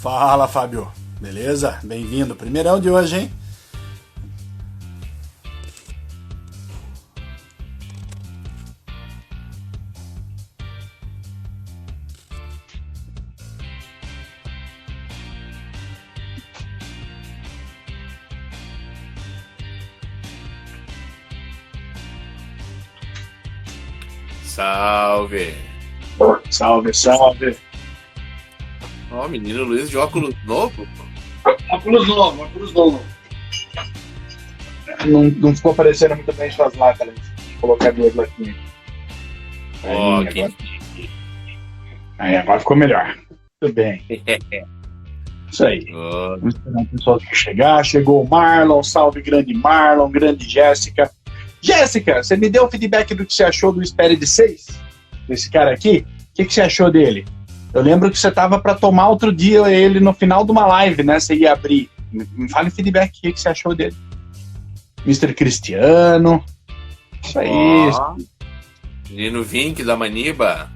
Fala, Fábio. Beleza? Bem-vindo. Primeirão de hoje, hein? Salve! Salve, salve. Ó, menino Luiz de óculos novo. Óculos novo. Não ficou aparecendo muito bem suas láteras. Vou colocar duas latinhas. Ó, Aí, agora ficou melhor. Tudo bem. Isso aí. Ó. Vamos esperar o pessoal chegar. Chegou o Marlon. Salve, grande Marlon. Grande Jéssica. Jéssica, você me deu o feedback do que você achou do Spirit 6? Desse cara aqui? O que você achou dele? Eu lembro que você tava para tomar outro dia ele no final de uma live, né? Você ia abrir. Me fale feedback, o que você achou dele? Mr. Cristiano. Isso aí. Ó. Menino Vink da Maniba.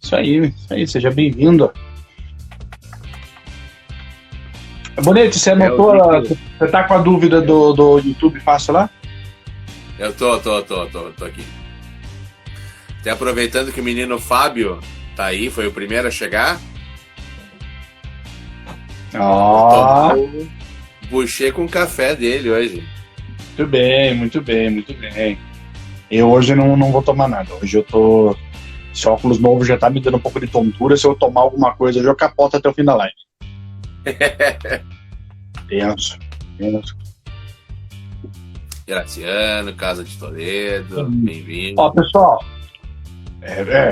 Isso aí. Seja bem-vindo. Bonete, você anotou? Você tá com a dúvida do YouTube fácil lá? Eu tô aqui. Até aproveitando que o menino Fábio tá aí, foi o primeiro a chegar. Ó. Buchei com o café dele hoje. Muito bem. Eu hoje não vou tomar nada. Hoje eu tô... Esse óculos novo já tá me dando um pouco de tontura. Se eu tomar alguma coisa, eu capoto até o fim da live. Tenso. Graciano, Casa de Toledo, bem-vindo. Ó, pessoal,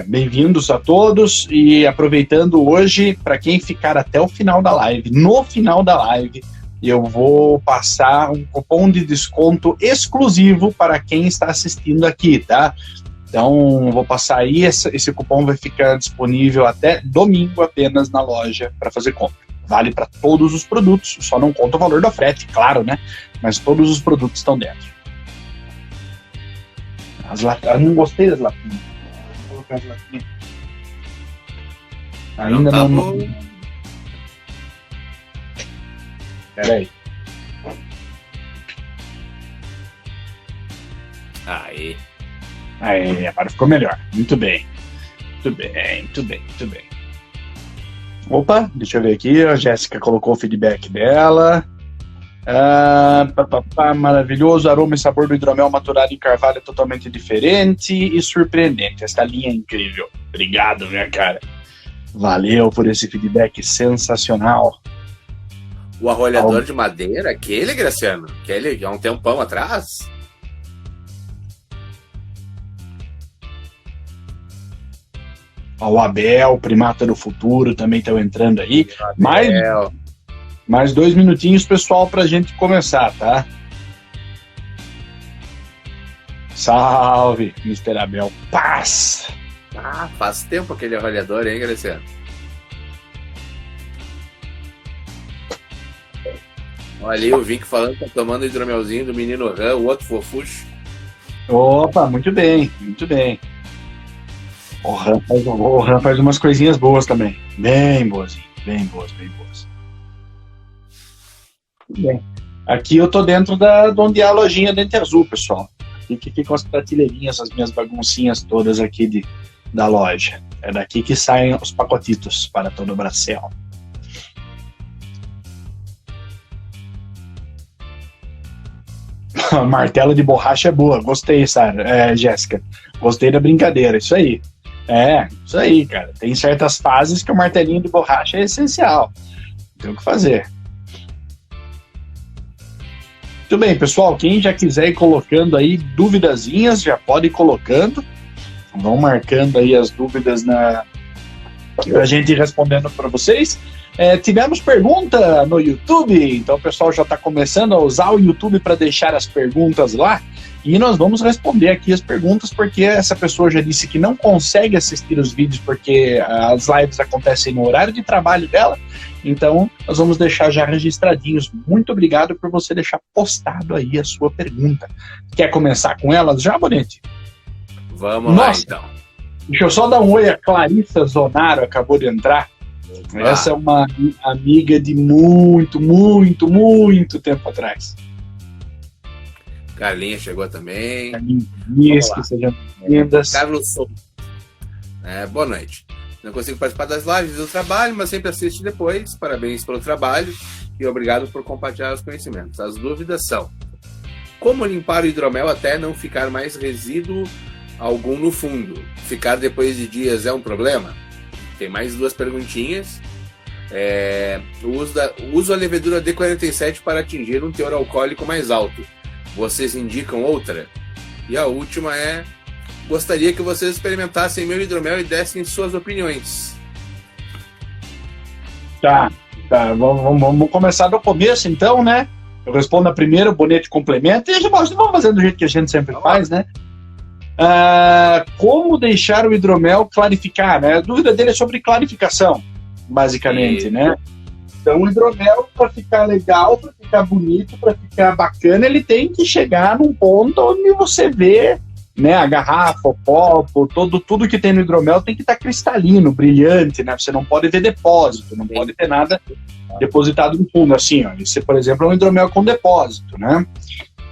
bem-vindos a todos e aproveitando hoje, para quem ficar até o final da live, no final da live, eu vou passar um cupom de desconto exclusivo para quem está assistindo aqui, tá? Então, vou passar aí, esse cupom vai ficar disponível até domingo apenas na loja para fazer compra. Vale para todos os produtos, só não conta o valor do frete, claro, né? Mas todos os produtos estão dentro. Eu não gostei das latinhas. Vou colocar as latinhas. Ainda não. Pera aí. Aí, agora ficou melhor. Muito bem. Opa, deixa eu ver aqui. A Jéssica colocou o feedback dela. Maravilhoso. Aroma e sabor do hidromel maturado em carvalho é totalmente diferente e surpreendente. Essa linha é incrível. Obrigado, minha cara. Valeu por esse feedback sensacional. O arrolhador de madeira, aquele, Graciano? Aquele há um tempão atrás? O Abel, Primata do Futuro, também estão entrando aí. Mais 2 minutinhos, pessoal, pra gente começar, tá? Salve, Mr. Abel. Paz! Faz tempo aquele arrolhador, hein, Graciano? Olha ali o Vink falando que tá tomando hidromelzinho do menino Ram, o outro fofucho. Opa, muito bem. O Ram faz umas coisinhas boas também. Bem boas. Bem, aqui eu tô dentro de onde é a lojinha Dente Azul, pessoal. Aqui que ficam as prateleirinhas, as minhas baguncinhas todas aqui da loja. É daqui que saem os pacotitos para todo o Brasil. Martelo de borracha é boa, gostei, Jéssica. Gostei da brincadeira, isso aí. Isso aí, cara. Tem certas fases que o martelinho de borracha é essencial. Tem o que fazer. Muito bem, pessoal. Quem já quiser ir colocando aí duvidazinhas, já pode ir colocando. Vão marcando aí as dúvidas pra gente ir respondendo para vocês. Tivemos pergunta no YouTube, então o pessoal já está começando a usar o YouTube para deixar as perguntas lá. E nós vamos responder aqui as perguntas, porque essa pessoa já disse que não consegue assistir os vídeos porque as lives acontecem no horário de trabalho dela. Então, nós vamos deixar já registradinhos. Muito obrigado por você deixar postado aí a sua pergunta. Quer começar com elas já, Bonete? Vamos lá, então. Deixa eu só dar um oi. A Clarissa Zonaro acabou de entrar. Essa é uma amiga de muito, muito, muito tempo atrás. Carlinha chegou também. Carlinhos, que sejam bem-vindas. Carlos Souza. Boa noite. Não consigo participar das lives do trabalho, mas sempre assisto depois. Parabéns pelo trabalho e obrigado por compartilhar os conhecimentos. As dúvidas são: como limpar o hidromel até não ficar mais resíduo algum no fundo? Ficar depois de dias é um problema? Tem mais 2 perguntinhas. Uso a levedura D47 para atingir um teor alcoólico mais alto. Vocês indicam outra? E a última é: gostaria que vocês experimentassem meu hidromel e dessem suas opiniões. Tá. Vamos começar do começo, então, né? Eu respondo a primeira, o Bonetti complementa, e vamos fazendo do jeito que a gente sempre faz, né? Como deixar o hidromel clarificar, né? A dúvida dele é sobre clarificação, basicamente, né? Então, o hidromel, para ficar legal, para ficar bonito, para ficar bacana, ele tem que chegar num ponto onde você vê, né, a garrafa, o copo, tudo que tem no hidromel tem que estar cristalino, brilhante, né? Você não pode ver depósito, não pode ter nada depositado no fundo, assim, ó. Esse, por exemplo, é um hidromel com depósito, né?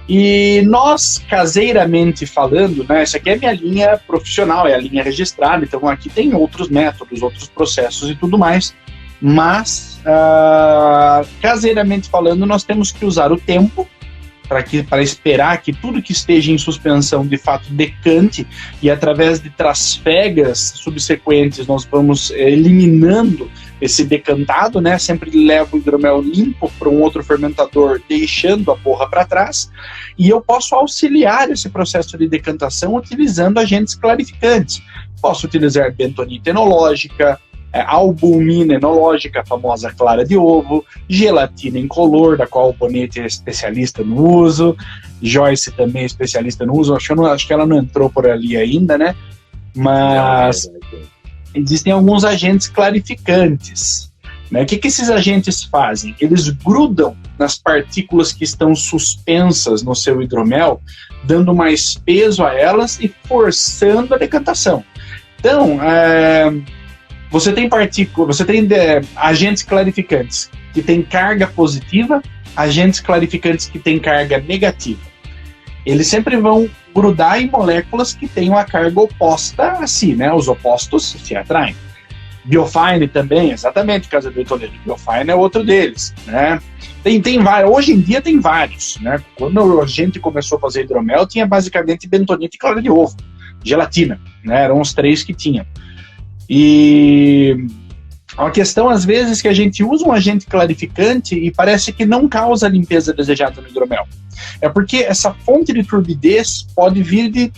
E nós, caseiramente falando, né, essa aqui é minha linha profissional, é a linha registrada, então aqui tem outros métodos, outros processos e tudo mais, mas, caseiramente falando, nós temos que usar o tempo para esperar que tudo que esteja em suspensão de fato decante, e através de trasfegas subsequentes nós vamos eliminando esse decantado, né? Sempre levo o hidromel limpo para um outro fermentador, deixando a porra para trás, e eu posso auxiliar esse processo de decantação utilizando agentes clarificantes. Posso utilizar bentonita enológica, albumina enológica, a famosa clara de ovo, gelatina incolor, da qual o Bonetti é especialista no uso, Joyce também é especialista no uso, acho que ela não entrou por ali ainda, né? Mas existem alguns agentes clarificantes, né? O que esses agentes fazem? Eles grudam nas partículas que estão suspensas no seu hidromel, dando mais peso a elas e forçando a decantação. Então, você tem agentes clarificantes que têm carga positiva, agentes clarificantes que têm carga negativa. Eles sempre vão grudar em moléculas que tenham a carga oposta a si, né? Os opostos se atraem. Biofine também, exatamente, por causa do etoleto. Biofine é outro deles, né? Tem vários, hoje em dia tem vários, né? Quando a gente começou a fazer hidromel, tinha basicamente bentonita e clara de ovo, gelatina, né? Eram os 3 que tinham. E a questão, às vezes, que a gente usa um agente clarificante e parece que não causa a limpeza desejada no hidromel. É porque essa fonte de turbidez pode vir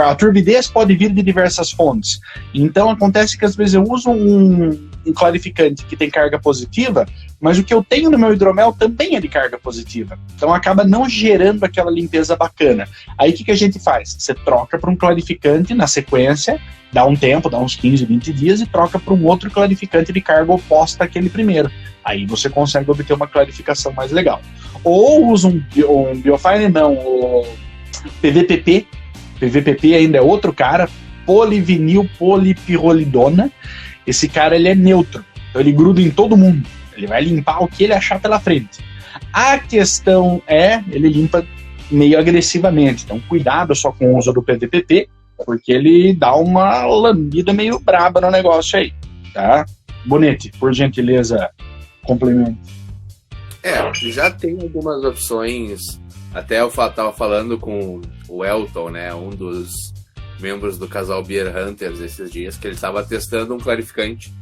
a turbidez pode vir de diversas fontes. Então, acontece que, às vezes, eu uso um clarificante que tem carga positiva, mas o que eu tenho no meu hidromel também é de carga positiva. Então, acaba não gerando aquela limpeza bacana. Aí, o que a gente faz? Você troca para um clarificante na sequência, dá um tempo, dá uns 15, 20 dias e troca para um outro clarificante de carga oposta àquele primeiro. Aí você consegue obter uma clarificação mais legal. Ou usa um Biofine, não, o PVPP. PVPP ainda é outro cara, polivinil polipirrolidona. Esse cara, ele é neutro, então ele gruda em todo mundo. Ele vai limpar o que ele achar pela frente. A questão é, ele limpa meio agressivamente, então cuidado só com o uso do PVPP, porque ele dá uma lambida meio braba no negócio aí, tá? Bonetti, por gentileza, complemento. Já tem algumas opções, até eu estava falando com o Elton, né, um dos membros do casal Beer Hunters esses dias, que ele estava testando um clarificante,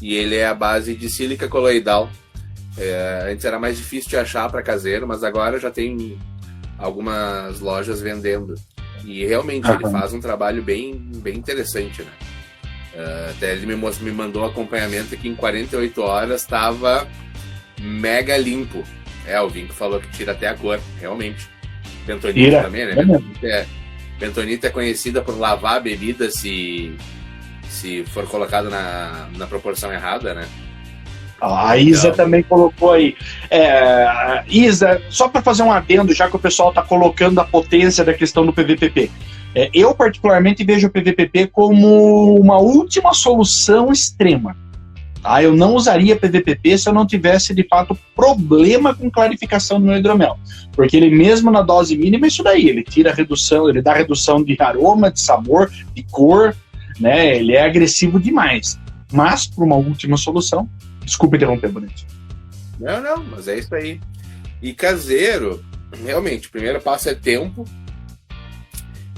e ele é a base de sílica coloidal. Antes era mais difícil de achar para caseiro, mas agora já tem algumas lojas vendendo. E realmente ele faz um trabalho bem interessante, né? Até ele me mandou um acompanhamento que em 48 horas estava mega limpo. O Vinco falou que tira até a cor, realmente. Bentonita também, né? Bentonita é conhecida por lavar a bebida se for colocado na proporção errada, né? A Isa também colocou aí. Isa, só para fazer um adendo, já que o pessoal está colocando a potência da questão do PVPP. Eu, particularmente, vejo o PVPP como uma última solução extrema. Tá? Eu não usaria PVPP se eu não tivesse, de fato, problema com clarificação no meu hidromel. Porque ele mesmo na dose mínima é isso daí, ele tira a redução, ele dá redução de aroma, de sabor, de cor, né? Ele é agressivo demais. Mas, por uma última solução, desculpa interromper, Bonito. Não, mas é isso aí. E caseiro, realmente, o primeiro passo é tempo.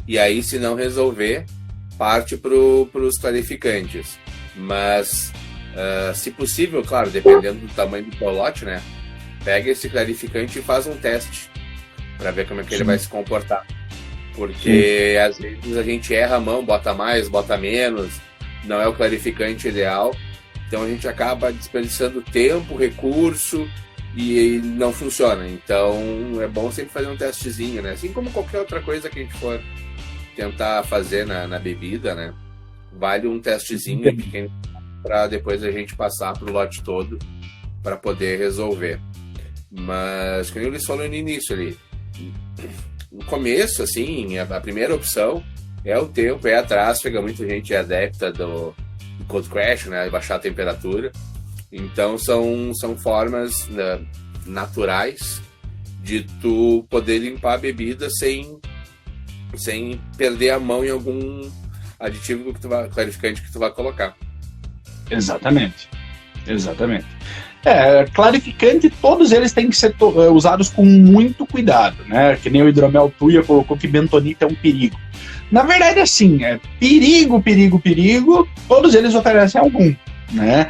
E aí, se não resolver, parte para os clarificantes. Mas, se possível, claro, dependendo do tamanho do teu lote, né? Pega esse clarificante e faz um teste para ver como é que ele vai se comportar. Porque às vezes a gente erra a mão, bota mais, bota menos, não é o clarificante ideal. Então a gente acaba desperdiçando tempo, recurso e não funciona. Então é bom sempre fazer um testezinho, né? Assim como qualquer outra coisa que a gente for tentar fazer na bebida, né? Vale um testezinho pequeno para depois a gente passar para o lote todo para poder resolver. Mas, como eles falaram no início ali, no começo, assim, a primeira opção é o tempo, é a trásfega. Muita gente é adepta do cold crash, né? Baixar a temperatura. Então, são formas, né, naturais de tu poder limpar a bebida sem perder a mão em algum aditivo clarificante que tu vai colocar. Exatamente. Clarificante, todos eles têm que ser usados com muito cuidado, né? Que nem o Hidromel Tuya colocou que bentonita é um perigo. Na verdade, assim, perigo, todos eles oferecem algum, né?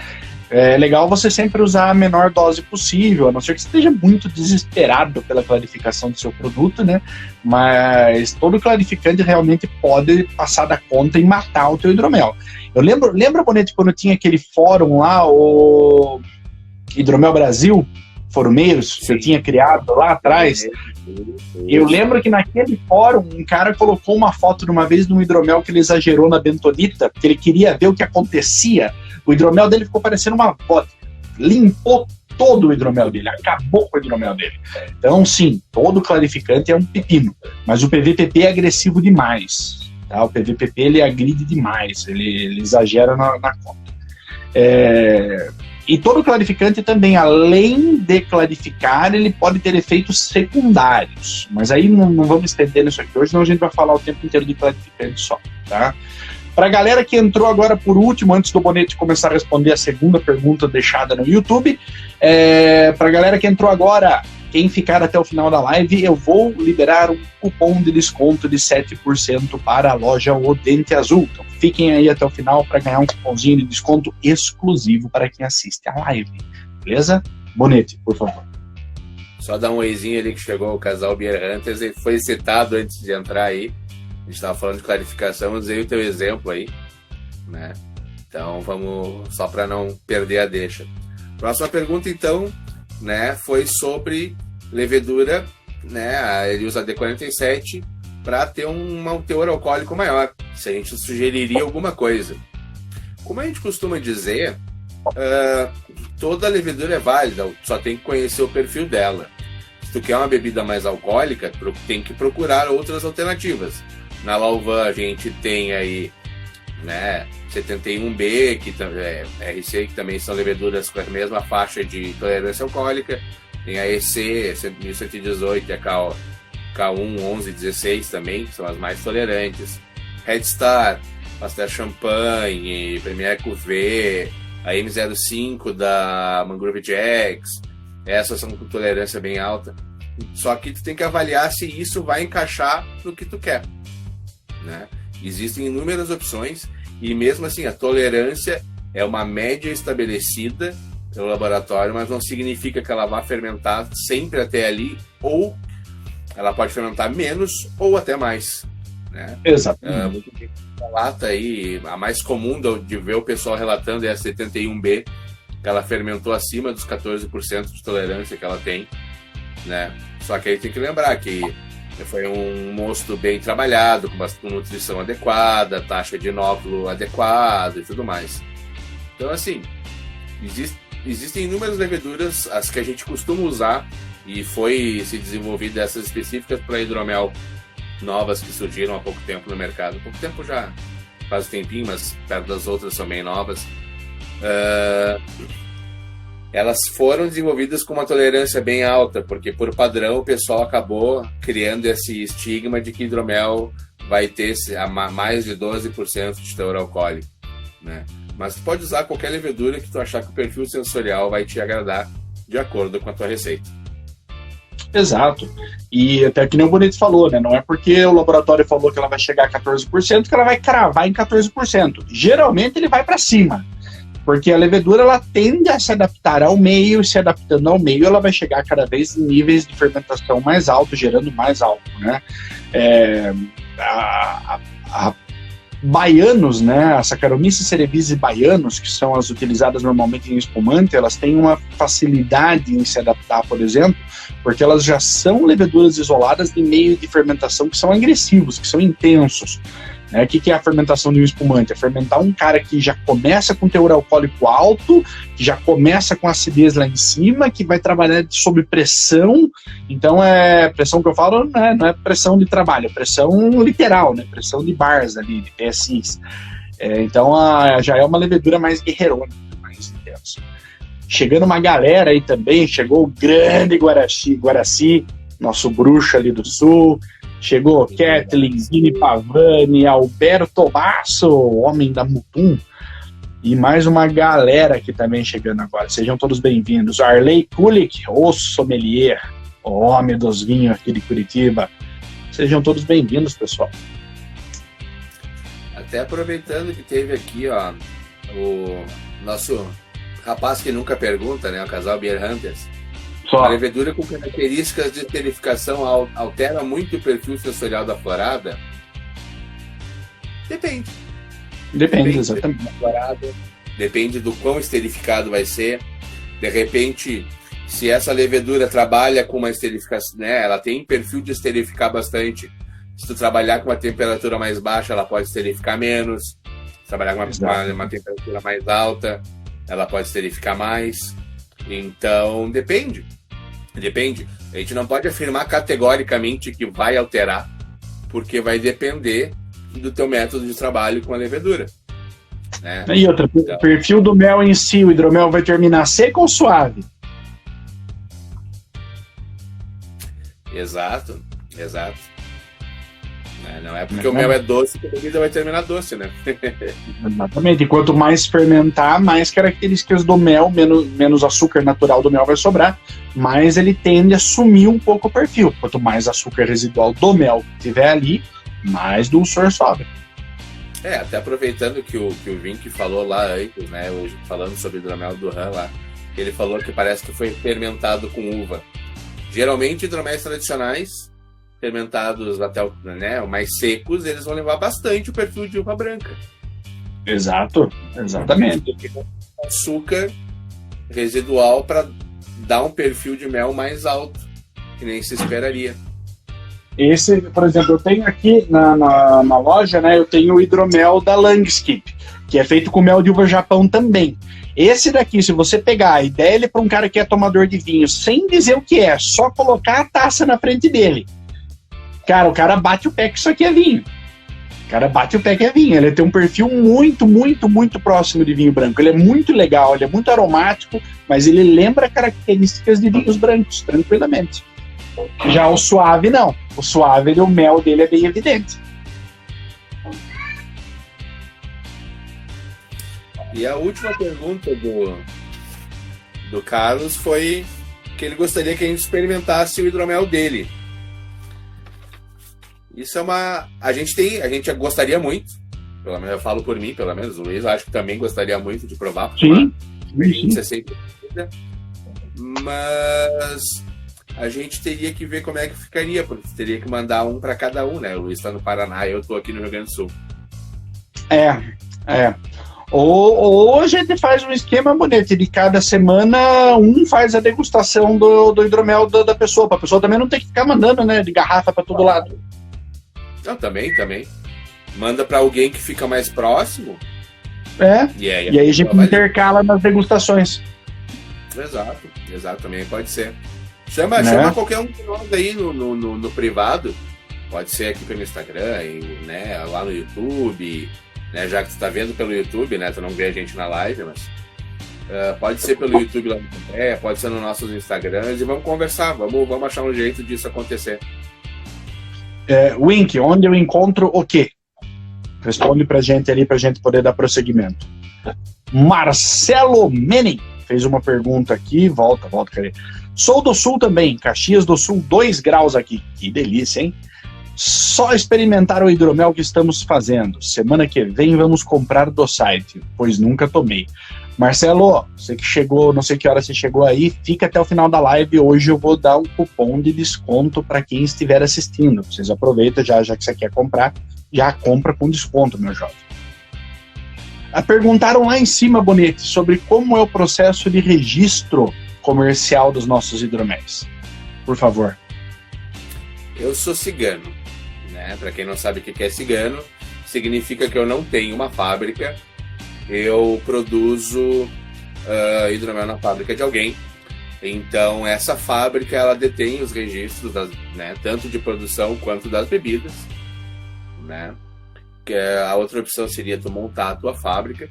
É legal você sempre usar a menor dose possível, a não ser que você esteja muito desesperado pela clarificação do seu produto, né? Mas todo clarificante realmente pode passar da conta e matar o teu hidromel. Eu lembra, Bonete, quando tinha aquele fórum lá, o Hidromel Brasil, Formeiros, que eu tinha criado lá atrás? Eu lembro que naquele fórum, um cara colocou uma foto de uma vez de um hidromel que ele exagerou na bentonita, porque ele queria ver o que acontecia. O hidromel dele ficou parecendo uma vodka. Limpou todo o hidromel dele, acabou com o hidromel dele. Então, sim, todo clarificante é um pepino, mas o PVPP é agressivo demais. Tá? O PVPP ele agride demais, ele exagera na conta. E todo clarificante também, além de clarificar, ele pode ter efeitos secundários. Mas aí não vamos estender nisso aqui hoje, senão a gente vai falar o tempo inteiro de clarificante só, tá? Para a galera que entrou agora por último, antes do Bonete começar a responder a segunda pergunta deixada no YouTube, para a galera que entrou agora, quem ficar até o final da live, eu vou liberar um cupom de desconto de 7% para a loja O Dente Azul. Então fiquem aí até o final para ganhar um cupomzinho de desconto exclusivo para quem assiste a live. Beleza? Bonete, por favor. Só dar um oizinho ali que chegou o casal Beer Hunters e foi citado antes de entrar aí. A gente estava falando de clarificação, eu usei o teu exemplo aí, né? Então vamos, só para não perder a deixa. Próxima pergunta, então, né, foi sobre levedura, né? Ele usa a D47 para ter um teor alcoólico maior. Se a gente sugeriria alguma coisa. Como a gente costuma dizer, toda levedura é válida, só tem que conhecer o perfil dela. Se tu quer uma bebida mais alcoólica, tem que procurar outras alternativas. Na Lauvan a gente tem aí, né, 71B, que é RC, que também são leveduras com a mesma faixa de tolerância alcoólica. Tem a EC, 1118 e a K1, 11, 16 também, que são as mais tolerantes. Red Star, Pastel Champagne, Premier Cuvée, a M05 da Mangrove Jacks, essas são com tolerância bem alta. Só que tu tem que avaliar se isso vai encaixar no que tu quer, né? Existem inúmeras opções e mesmo assim a tolerância é uma média estabelecida pelo laboratório, mas não significa que ela vá fermentar sempre até ali, ou ela pode fermentar menos ou até mais, né? Exatamente. A lata aí, a mais comum de ver o pessoal relatando é a 71B, que ela fermentou acima dos 14% de tolerância que ela tem, né? Só que aí tem que lembrar que foi um mosto bem trabalhado, com nutrição adequada, taxa de inóculo adequada e tudo mais. Então, assim, existem inúmeras leveduras, as que a gente costuma usar, e foi se desenvolvido essas específicas para hidromel novas que surgiram há pouco tempo no mercado. Pouco tempo já faz um tempinho, mas perto das outras são bem novas. elas foram desenvolvidas com uma tolerância bem alta, porque por padrão o pessoal acabou criando esse estigma de que hidromel vai ter mais de 12% de teor alcoólico, né? Mas tu pode usar qualquer levedura que tu achar que o perfil sensorial vai te agradar de acordo com a tua receita. Exato. E até que nem o Bonito falou, né? Não é porque o laboratório falou que ela vai chegar a 14% que ela vai cravar em 14%. Geralmente ele vai para cima, porque a levedura ela tende a se adaptar ao meio, e se adaptando ao meio ela vai chegar a cada vez em níveis de fermentação mais alto, gerando mais alto, né? A baianos, né, a Saccharomyces cerevisiae baianos, que são as utilizadas normalmente em espumante, elas têm uma facilidade em se adaptar, por exemplo, porque elas já são leveduras isoladas de meio de fermentação que são agressivos, que são intensos. O que é a fermentação de um espumante? É fermentar um cara que já começa com teor alcoólico alto, que já começa com acidez lá em cima, que vai trabalhar sob pressão. Então, pressão que eu falo não é pressão de trabalho, é pressão literal, né? Pressão de bars ali, de PSIs. Então, já é uma levedura mais guerreirona, mais intensa. Chegando uma galera aí também, chegou o grande Guaraci, nosso bruxo ali do sul. Chegou Kathleen, Zini Pavani, Alberto Basso, homem da Mutum, e mais uma galera aqui também chegando agora. Sejam todos bem-vindos. Arley Kulik, o sommelier, o homem dos vinhos aqui de Curitiba. Sejam todos bem-vindos, pessoal. Até aproveitando que teve aqui, ó, o nosso rapaz que nunca pergunta, né, o casal Beer Hunters. A levedura com características de esterificação altera muito o perfil sensorial da florada? Depende. Depende, exatamente. Da florada, depende do quão esterificado vai ser. De repente, se essa levedura trabalha com uma esterificação, né, ela tem perfil de esterificar bastante. Se tu trabalhar com uma temperatura mais baixa, ela pode esterificar menos. Se trabalhar com uma temperatura mais alta, ela pode esterificar mais. Então, depende. A gente não pode afirmar categoricamente que vai alterar, porque vai depender do teu método de trabalho com a levedura, né? E outra, o perfil do mel em si, o hidromel vai terminar seco ou suave? Exato. Não é porque o mel é doce que a bebida vai terminar doce, né? Exatamente. E quanto mais fermentar, mais características do mel, menos açúcar natural do mel vai sobrar, mais ele tende a sumir um pouco o perfil. Quanto mais açúcar residual do mel tiver ali, mais dulçor sobe. Até aproveitando que o Vink falou lá antes, né, hoje falando sobre o hidromel do Han lá, ele falou que parece que foi fermentado com uva. Geralmente, hidroméis tradicionais fermentados até mais secos, eles vão levar bastante o perfil de uva branca. Exatamente. Açúcar residual para dar um perfil de mel mais alto, que nem se esperaria. Esse, por exemplo, eu tenho aqui na loja, né, eu tenho o hidromel da Langskip, que é feito com mel de uva Japão também. Esse daqui, se você pegar e der ele para um cara que é tomador de vinho, sem dizer o que é, só colocar a taça na frente dele, cara, o cara bate o pé que isso aqui é vinho. Ele tem um perfil muito, muito, muito próximo de vinho branco. Ele é muito legal, ele é muito aromático, mas ele lembra características de vinhos brancos, tranquilamente. Já o suave, não. O suave, o mel dele é bem evidente. E a última pergunta do Carlos foi que ele gostaria que a gente experimentasse o hidromel dele. Isso é uma... A gente gostaria muito, pelo menos eu falo por mim, pelo menos o Luiz, acho que também gostaria muito de provar. Sim. Mas a gente teria que ver como é que ficaria, porque teria que mandar um para cada um, né? O Luiz está no Paraná e eu estou aqui no Rio Grande do Sul. Ou a gente faz um esquema bonito, de cada semana um faz a degustação do hidromel da pessoa, para a pessoa também não ter que ficar mandando, né, de garrafa para todo lado. Não, também. Manda para alguém que fica mais próximo. E aí a gente intercala nas degustações. Exato, também pode ser. Chama qualquer um de nós aí no privado. Pode ser aqui pelo Instagram, né, lá no YouTube, né, já que tu tá vendo pelo YouTube, né, tu não vê a gente na live, mas Pode ser pelo YouTube lá no Pompeia, pode ser nos nossos Instagrams, e vamos conversar, vamos achar um jeito disso acontecer. Wink, onde eu encontro o quê? Responde pra gente ali, pra gente poder dar prosseguimento. Marcelo Menin fez uma pergunta aqui, volta, cadê? Sou do Sul também, Caxias do Sul, 2 graus aqui. Que delícia, hein? Só experimentar o hidromel que estamos fazendo. Semana que vem vamos comprar do site, pois nunca tomei. Marcelo, você que chegou, não sei que hora você chegou aí, fica até o final da live. Hoje eu vou dar um cupom de desconto para quem estiver assistindo. Vocês aproveitam já que você quer comprar, já compra com desconto, meu jovem. Perguntaram lá em cima, Bonete, sobre como é o processo de registro comercial dos nossos hidroméis. Por favor. Eu sou cigano, né? Para quem não sabe o que é cigano, significa que eu não tenho uma fábrica, eu produzo hidromel na fábrica de alguém. Então essa fábrica ela detém os registros né, tanto de produção quanto das bebidas, né? Que a outra opção seria tu montar a tua fábrica,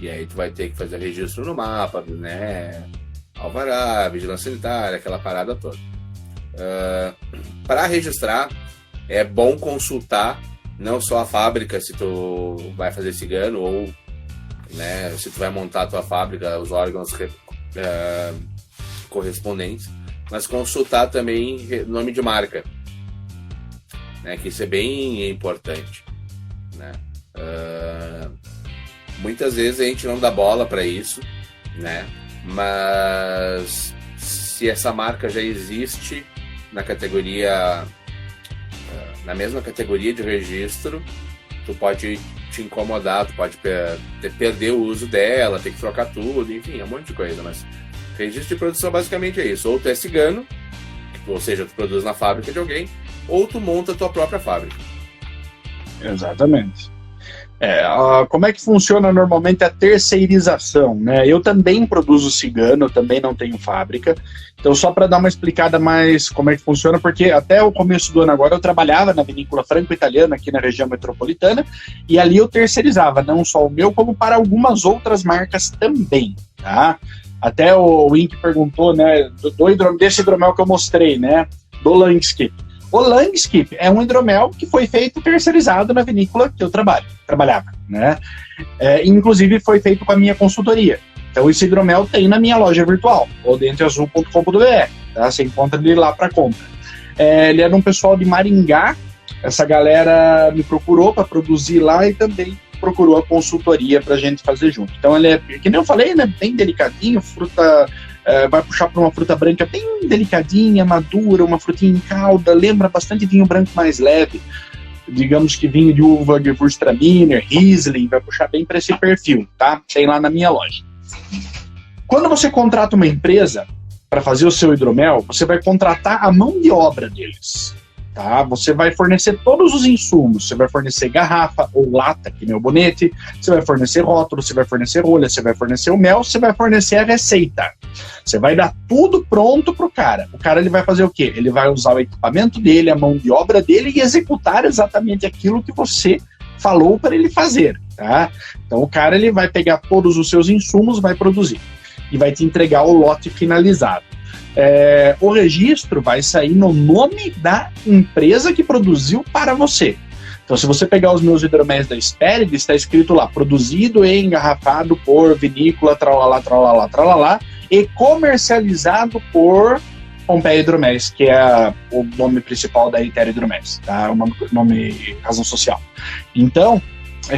e aí tu vai ter que fazer registro no mapa, né? Alvará, vigilância sanitária, aquela parada toda. Para registrar, é bom consultar não só a fábrica, se tu vai fazer cigano, ou né, se tu vai montar a tua fábrica, os órgãos correspondentes, mas consultar também nome de marca, né, que isso é bem importante, né? Muitas vezes a gente não dá bola para isso, né? Mas se essa marca já existe na categoria, na mesma categoria de registro, tu pode te incomodar, tu pode perder o uso dela, ter que trocar tudo, enfim, é um monte de coisa. Mas registro de produção basicamente é isso: ou tu é cigano, ou seja, tu produz na fábrica de alguém, ou tu monta a tua própria fábrica. Exatamente. Como é que funciona normalmente a terceirização, né? Eu também produzo cigano, eu também não tenho fábrica. Então, só para dar uma explicada mais como é que funciona, porque até o começo do ano agora eu trabalhava na vinícola franco-italiana aqui na região metropolitana, e ali eu terceirizava, não só o meu, como para algumas outras marcas também, tá? Até o Wink perguntou, né, desse hidromel que eu mostrei, né, do Langskip. O Langskip é um hidromel que foi feito terceirizado na vinícola que eu trabalhava, né? Inclusive foi feito com a minha consultoria. Então esse hidromel tem na minha loja virtual, odenteazul.com.br, tá? Você encontra ele lá para compra. Ele era um pessoal de Maringá, essa galera me procurou para produzir lá e também procurou a consultoria para a gente fazer junto. Então ele é, que nem eu falei, né, bem delicadinho, fruta... vai puxar para uma fruta branca bem delicadinha, madura, uma frutinha em calda, lembra bastante vinho branco mais leve, digamos que vinho de uva Gewürztraminer, Riesling, vai puxar bem para esse perfil, tá? Tem lá na minha loja. Quando você contrata uma empresa para fazer o seu hidromel, você vai contratar a mão de obra deles, tá? Você vai fornecer todos os insumos, você vai fornecer garrafa ou lata, que nem o Bonete, você vai fornecer rótulo, você vai fornecer rolha, você vai fornecer o mel, você vai fornecer a receita. Você vai dar tudo pronto pro cara. O cara ele vai fazer o quê? Ele vai usar o equipamento dele, a mão de obra dele e executar exatamente aquilo que você falou para ele fazer, tá? Então o cara ele vai pegar todos os seus insumos, vai produzir e vai te entregar o lote finalizado. O registro vai sair no nome da empresa que produziu para você. Então, se você pegar os meus hidroméis da Hesperides, está escrito lá, produzido e engarrafado por vinícola, tralalá, tralalá, tralalá, e comercializado por Pompeia Hidroméis, que é o nome principal da Itéria Hidroméis, tá? O nome razão social. Então,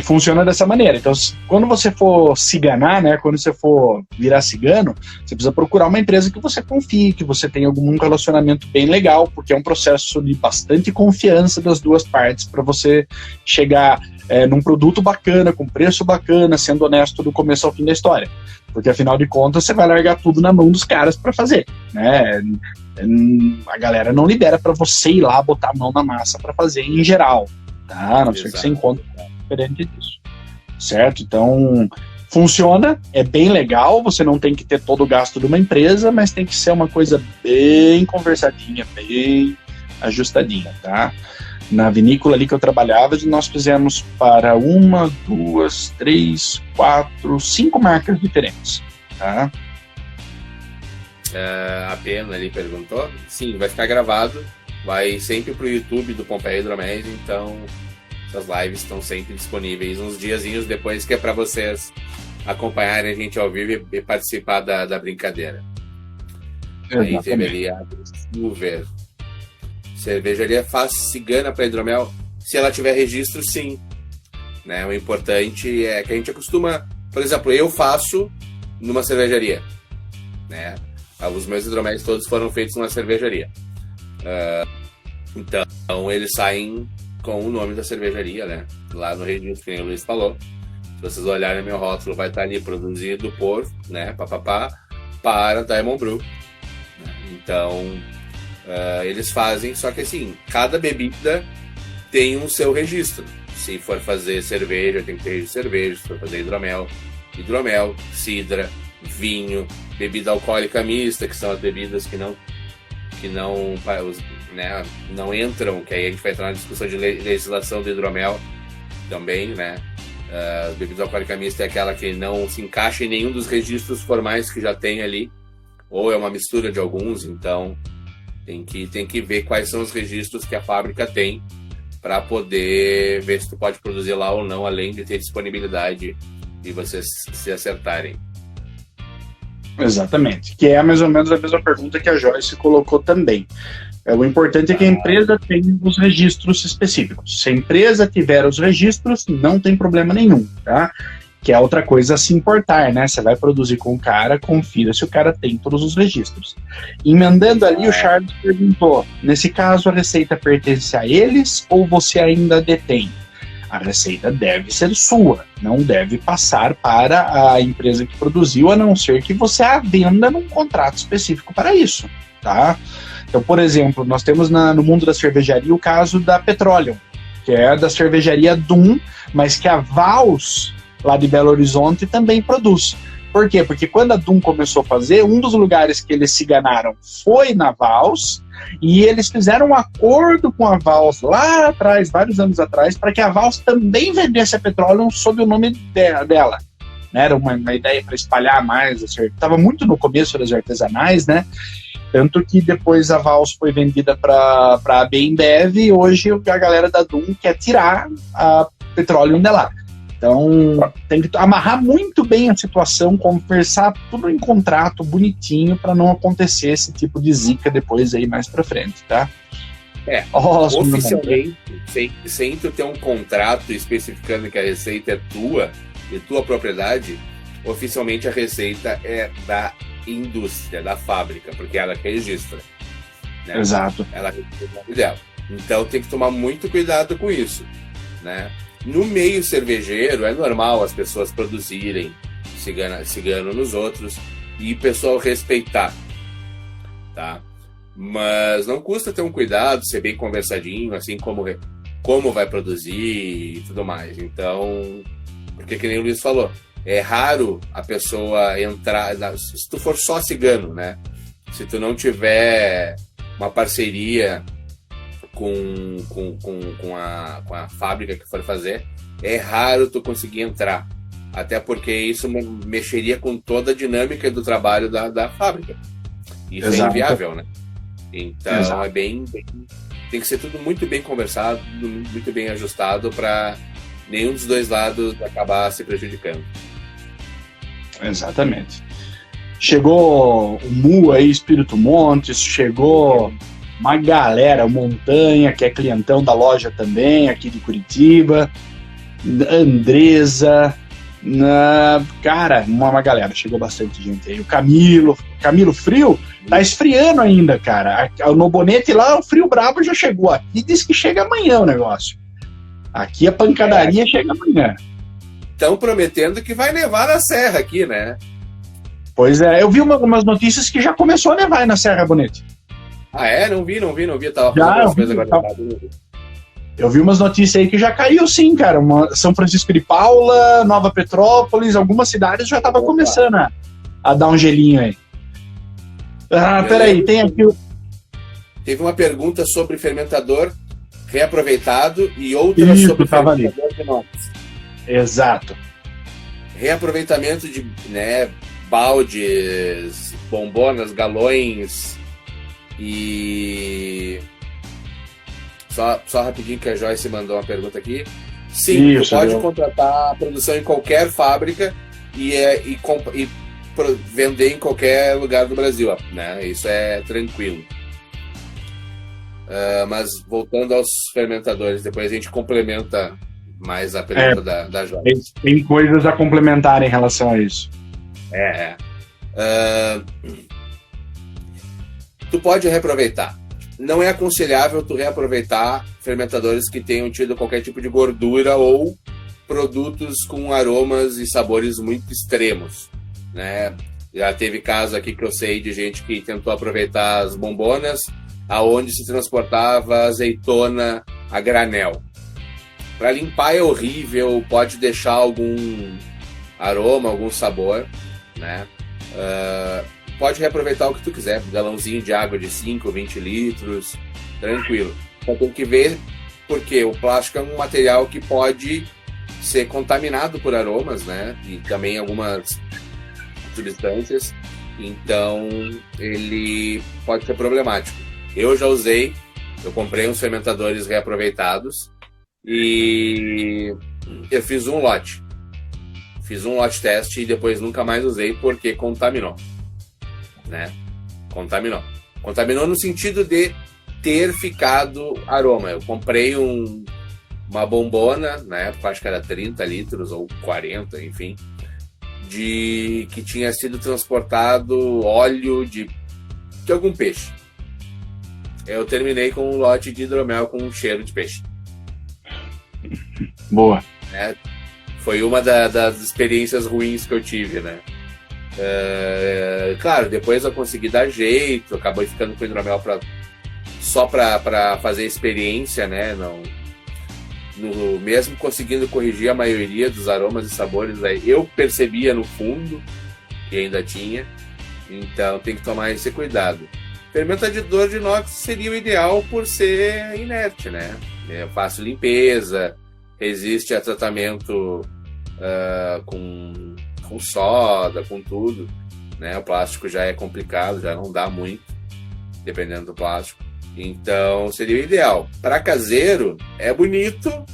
funciona dessa maneira. Então, quando você for ciganar, né, quando você for virar cigano, você precisa procurar uma empresa que você confie, que você tenha algum relacionamento bem legal, porque é um processo de bastante confiança das duas partes para você chegar num produto bacana, com preço bacana, sendo honesto do começo ao fim da história. Porque, afinal de contas, você vai largar tudo na mão dos caras para fazer, né? A galera não libera para você ir lá botar a mão na massa para fazer em geral, tá? A não ser que você encontre diferente disso, certo? Então, funciona, é bem legal, você não tem que ter todo o gasto de uma empresa, mas tem que ser uma coisa bem conversadinha, bem ajustadinha, tá? Na vinícola ali que eu trabalhava, nós fizemos para 1, 2, 3, 4, 5 marcas diferentes, tá? A Pena ali perguntou. Sim, vai ficar gravado. Vai sempre pro YouTube do Pompeia Hidromed, então essas lives estão sempre disponíveis uns diazinhos depois, que é para vocês acompanharem a gente ao vivo e participar da brincadeira. Exatamente. Aí teve ali a Silver. Cervejaria faz cigana para hidromel? Se ela tiver registro, sim. Né? O importante é que a gente acostuma... Por exemplo, eu faço numa cervejaria. Né? Os meus hidroméis todos foram feitos numa cervejaria. Então, eles saem com o nome da cervejaria, né? Lá no registro, que nem o Luiz falou. Se vocês olharem meu rótulo, vai estar ali produzido por, né? Para Diamond Brew. Então, eles fazem, só que assim, cada bebida tem um seu registro. Se for fazer cerveja, tem que ter registro de cerveja. Se for fazer hidromel, cidra, vinho, bebida alcoólica mista, que são as bebidas que não entram, que aí a gente vai entrar na discussão de legislação do hidromel também, né? Bebida alcoólica mista é aquela que não se encaixa em nenhum dos registros formais que já tem ali, ou é uma mistura de alguns, então tem que ver quais são os registros que a fábrica tem para poder ver se tu pode produzir lá ou não, além de ter disponibilidade e vocês se acertarem. Exatamente, que é mais ou menos a mesma pergunta que a Joyce colocou também. O importante é que a empresa tenha os registros específicos. Se a empresa tiver os registros, não tem problema nenhum, tá? Que é outra coisa a se importar, né? Você vai produzir com o cara, confira se o cara tem todos os registros. Emendando ali, o Charles perguntou, nesse caso a receita pertence a eles ou você ainda detém? A receita deve ser sua, não deve passar para a empresa que produziu, a não ser que você a venda num contrato específico para isso, tá? Então, por exemplo, nós temos no mundo da cervejaria o caso da Petroleum, que é da cervejaria Dum, mas que a Vals, lá de Belo Horizonte, também produz. Por quê? Porque quando a Dum começou a fazer, um dos lugares que eles se ganaram foi na Vals, e eles fizeram um acordo com a Vals lá atrás, vários anos atrás, para que a Vals também vendesse a Petroleum sob o nome dela. Né? Era uma ideia para espalhar mais. Estava muito no começo das artesanais, né? Tanto que depois a Vals foi vendida para a Bembev e hoje a galera da Dum quer tirar a Petroleum de lá. Então tem que amarrar muito bem a situação, conversar tudo em contrato bonitinho para não acontecer esse tipo de zica depois aí mais para frente, tá? Oficialmente, sem tu ter um contrato especificando que a receita é tua e tua propriedade, oficialmente a receita é da indústria, da fábrica, porque ela que registra, né? Exato. Ela registra o nome dela. Então tem que tomar muito cuidado com isso, né? No meio cervejeiro é normal as pessoas produzirem cigano nos outros e o pessoal respeitar, tá? Mas não custa ter um cuidado, ser bem conversadinho, assim como vai produzir e tudo mais. Então, porque que nem o Luiz falou, é raro a pessoa entrar, se tu for só cigano, né? Se tu não tiver uma parceria com a fábrica que for fazer, é raro tu conseguir entrar. Até porque isso mexeria com toda a dinâmica do trabalho da fábrica. Isso Exato. É inviável, né? Então Exato. Tem que ser tudo muito bem conversado, muito bem ajustado para nenhum dos dois lados acabar se prejudicando. Exatamente. Chegou o Mu aí, Espírito Montes, chegou uma galera, Montanha, que é clientão da loja também, aqui de Curitiba, Andresa, cara, uma galera, chegou bastante gente aí. O Camilo Frio, tá esfriando ainda, cara. No Bonete lá, o frio brabo já chegou. Aqui diz que chega amanhã o negócio. Aqui a pancadaria chega amanhã. Estão prometendo que vai nevar na serra aqui, né? Pois é, eu vi algumas notícias que já começou a nevar aí na Serra Bonete. Ah, é? Não vi. Eu tava fazendo as coisas agora. Eu vi umas notícias aí que já caiu sim, cara. São Francisco de Paula, Nova Petrópolis, algumas cidades já tava começando a dar um gelinho aí. Peraí, tem aqui Teve uma pergunta sobre fermentador reaproveitado e outra sobre fermentador de inox. Exato. Reaproveitamento de baldes, bombonas, galões e... Só rapidinho que a Joyce mandou uma pergunta aqui. Sim, tu pode contratar a produção em qualquer fábrica e vender em qualquer lugar do Brasil, né? Isso é tranquilo. Mas voltando aos fermentadores, depois a gente complementa mais a pergunta da Joyce. Tem coisas a complementar em relação a isso. Tu pode reaproveitar. Não é aconselhável tu reaproveitar fermentadores que tenham tido qualquer tipo de gordura ou produtos com aromas e sabores muito extremos, né? Já teve caso aqui que eu sei de gente que tentou aproveitar as bombonas aonde se transportava azeitona a granel. Para limpar é horrível, pode deixar algum aroma, algum sabor, né? Pode reaproveitar o que tu quiser, um galãozinho de água de 5, 20 litros, tranquilo. Só tem que ver, porque o plástico é um material que pode ser contaminado por aromas, né? E também algumas substâncias, então ele pode ser problemático. Eu já usei, eu comprei uns fermentadores reaproveitados e eu fiz um lote teste e depois nunca mais usei porque contaminou, né? Contaminou no sentido de ter ficado aroma. Eu comprei uma bombona, na época acho que era 30 litros ou 40, enfim, que tinha sido transportado óleo de algum peixe. Eu terminei com um lote de hidromel com um cheiro de peixe. Boa. Foi uma das experiências ruins que eu tive, né? Claro, depois eu consegui dar jeito, acabei ficando com hidromel só para fazer experiência, né? Mesmo conseguindo corrigir a maioria dos aromas e sabores, aí eu percebia no fundo que ainda tinha, então tem que tomar esse cuidado. Fermentador de inox seria o ideal por ser inerte, né? É fácil limpeza, resiste a tratamento com soda, com tudo, né? O plástico já é complicado, já não dá muito, dependendo do plástico. Então seria o ideal. Para caseiro é bonito,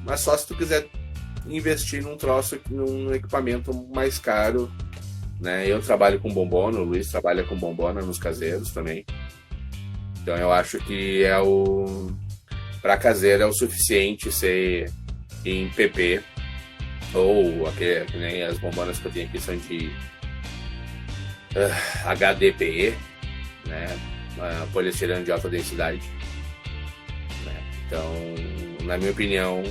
mas só se tu quiser investir num equipamento mais caro, né? Eu trabalho com bombona, o Luiz trabalha com bombona nos caseiros também. Então eu acho que para caseiro é o suficiente ser em PP ou que nem as bombonas que eu tenho aqui são de HDPE, né? Poliestireno de alta densidade, né? Então, na minha opinião,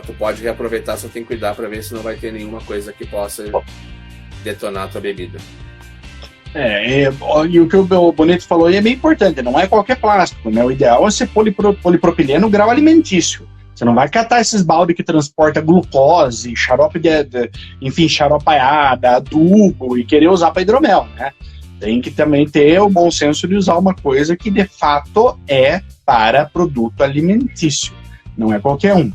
tu pode reaproveitar, só tem que cuidar para ver se não vai ter nenhuma coisa que possa detonar a tua bebida. E o que o Bonito falou aí é bem importante, não é qualquer plástico, né? O ideal é ser polipropileno grau alimentício. Você não vai catar esses balde que transporta glucose, xarope enfim, xaropaiada, adubo e querer usar para hidromel, né? Tem que também ter o bom senso de usar uma coisa que de fato é para produto alimentício, não é qualquer um.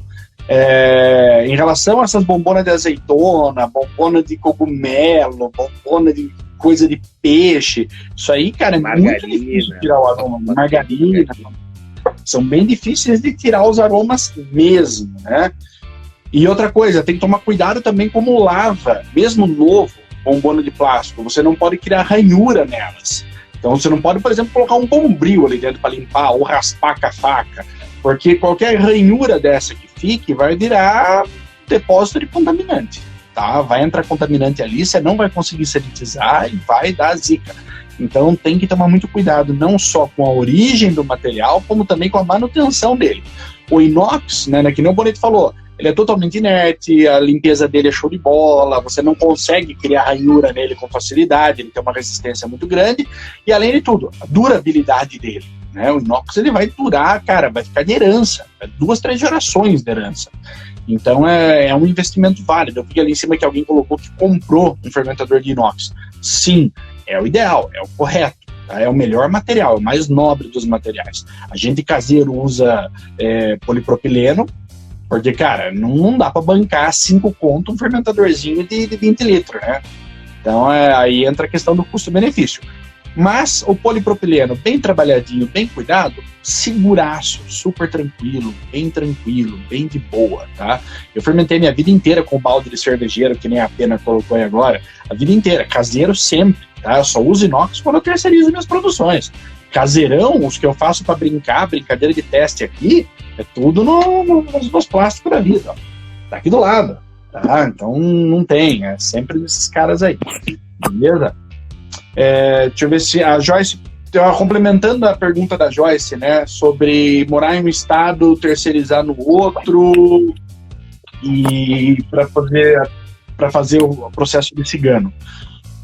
Em relação a essas bombonas de azeitona, bombona de cogumelo, bombona de coisa de peixe, isso aí, cara, é muito difícil de tirar o aroma. Margarina, são bem difíceis de tirar os aromas mesmo, né? E outra coisa, tem que tomar cuidado também como lava, mesmo novo, bombona de plástico, você não pode criar ranhura nelas. Então você não pode, por exemplo, colocar um bombril ali dentro para limpar ou raspar com a faca, porque qualquer ranhura dessa que fique vai virar depósito de contaminante, tá? Vai entrar contaminante ali, você não vai conseguir sanitizar e vai dar zica. Então tem que tomar muito cuidado, não só com a origem do material, como também com a manutenção dele. O inox, né, que nem o Bonito falou, ele é totalmente inerte, a limpeza dele é show de bola, você não consegue criar ranhura nele com facilidade, ele tem uma resistência muito grande, e além de tudo, a durabilidade dele, né? O inox ele vai durar, cara, vai ficar de herança, 2, 3 gerações de herança. Então é um investimento válido. Eu vi ali em cima que alguém colocou que comprou um fermentador de inox. Sim, é o ideal, é o correto, tá? É o melhor material, é o mais nobre dos materiais. A gente caseiro usa polipropileno, Porque, cara, não dá para bancar 5 conto um fermentadorzinho de 20 litros, né? Então, aí entra a questão do custo-benefício. Mas o polipropileno, bem trabalhadinho, bem cuidado, seguraço, super tranquilo, bem de boa, tá? Eu fermentei minha vida inteira com balde de cervejeiro, que nem a Pena colocou aí agora, a vida inteira, caseiro sempre, tá? Eu só uso inox quando eu terceirizo minhas produções. Caseirão, os que eu faço para brincar, brincadeira de teste aqui, é tudo nos plásticos da vida, ó. Tá aqui do lado, tá? Então não tem, é sempre desses caras aí, beleza? Deixa eu ver se a Joyce, complementando a pergunta da Joyce, né, sobre morar em um estado, terceirizar no outro e para fazer o processo de cigano.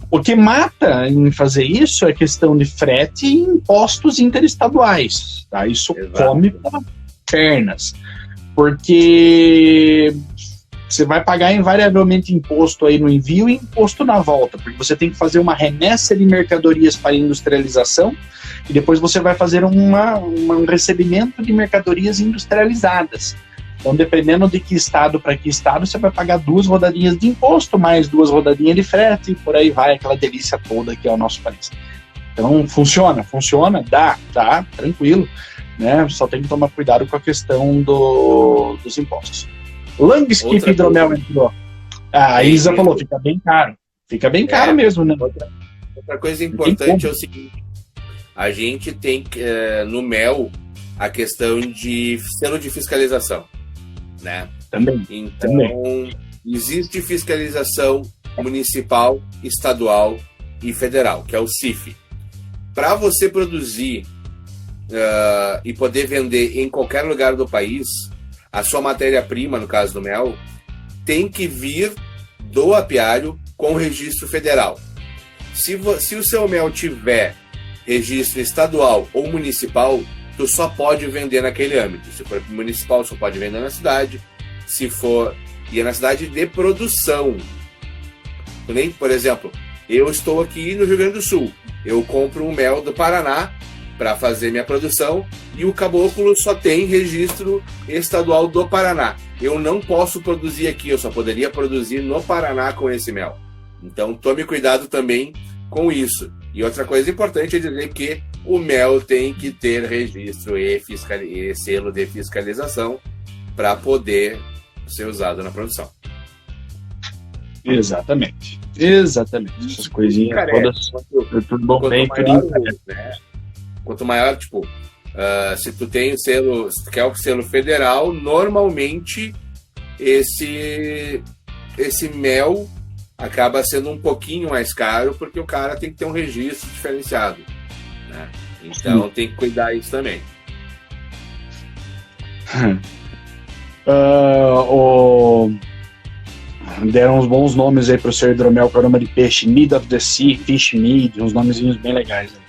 O que mata em fazer isso é questão de frete e impostos interestaduais, tá? Isso come pelas pernas, porque você vai pagar invariavelmente imposto aí no envio e imposto na volta, porque você tem que fazer uma remessa de mercadorias para industrialização e depois você vai fazer um recebimento de mercadorias industrializadas. Então, dependendo de que estado para que estado, você vai pagar 2 rodadinhas de imposto, mais 2 rodadinhas de frete, e por aí vai, aquela delícia toda que é o nosso país. Então, funciona, dá, tranquilo, né? Só tem que tomar cuidado com a questão dos impostos. Landscape Hidromel entrou. A Isa falou, fica bem caro mesmo, né? Outra coisa importante é o seguinte, a gente tem no mel a questão de selo de fiscalização, né? Também. Então, existe fiscalização municipal, estadual e federal, que é o CIF. Para você produzir e poder vender em qualquer lugar do país, a sua matéria-prima, no caso do mel, tem que vir do apiário com registro federal. Se o seu mel tiver registro estadual ou municipal, tu só pode vender naquele âmbito. Se for municipal, só pode vender na cidade. Se for... E é na cidade de produção. Por exemplo, eu estou aqui no Rio Grande do Sul. Eu compro um mel do Paraná para fazer minha produção e o caboclo só tem registro estadual do Paraná. Eu não posso produzir aqui, eu só poderia produzir no Paraná com esse mel. Então tome cuidado também com isso. E outra coisa importante é dizer que o mel tem que ter registro e selo de fiscalização para poder ser usado na produção. Exatamente. Essas coisinhas todas. Tudo bom, bem, Quanto maior, tipo, se tu tem o selo, se tu quer o selo federal, normalmente esse mel acaba sendo um pouquinho mais caro, porque o cara tem que ter um registro diferenciado, né? Então tem que cuidar disso também. Deram uns bons nomes aí pro seu hidromel, programa de peixe, Mead of the Sea, Fish Mead, uns nomezinhos bem legais.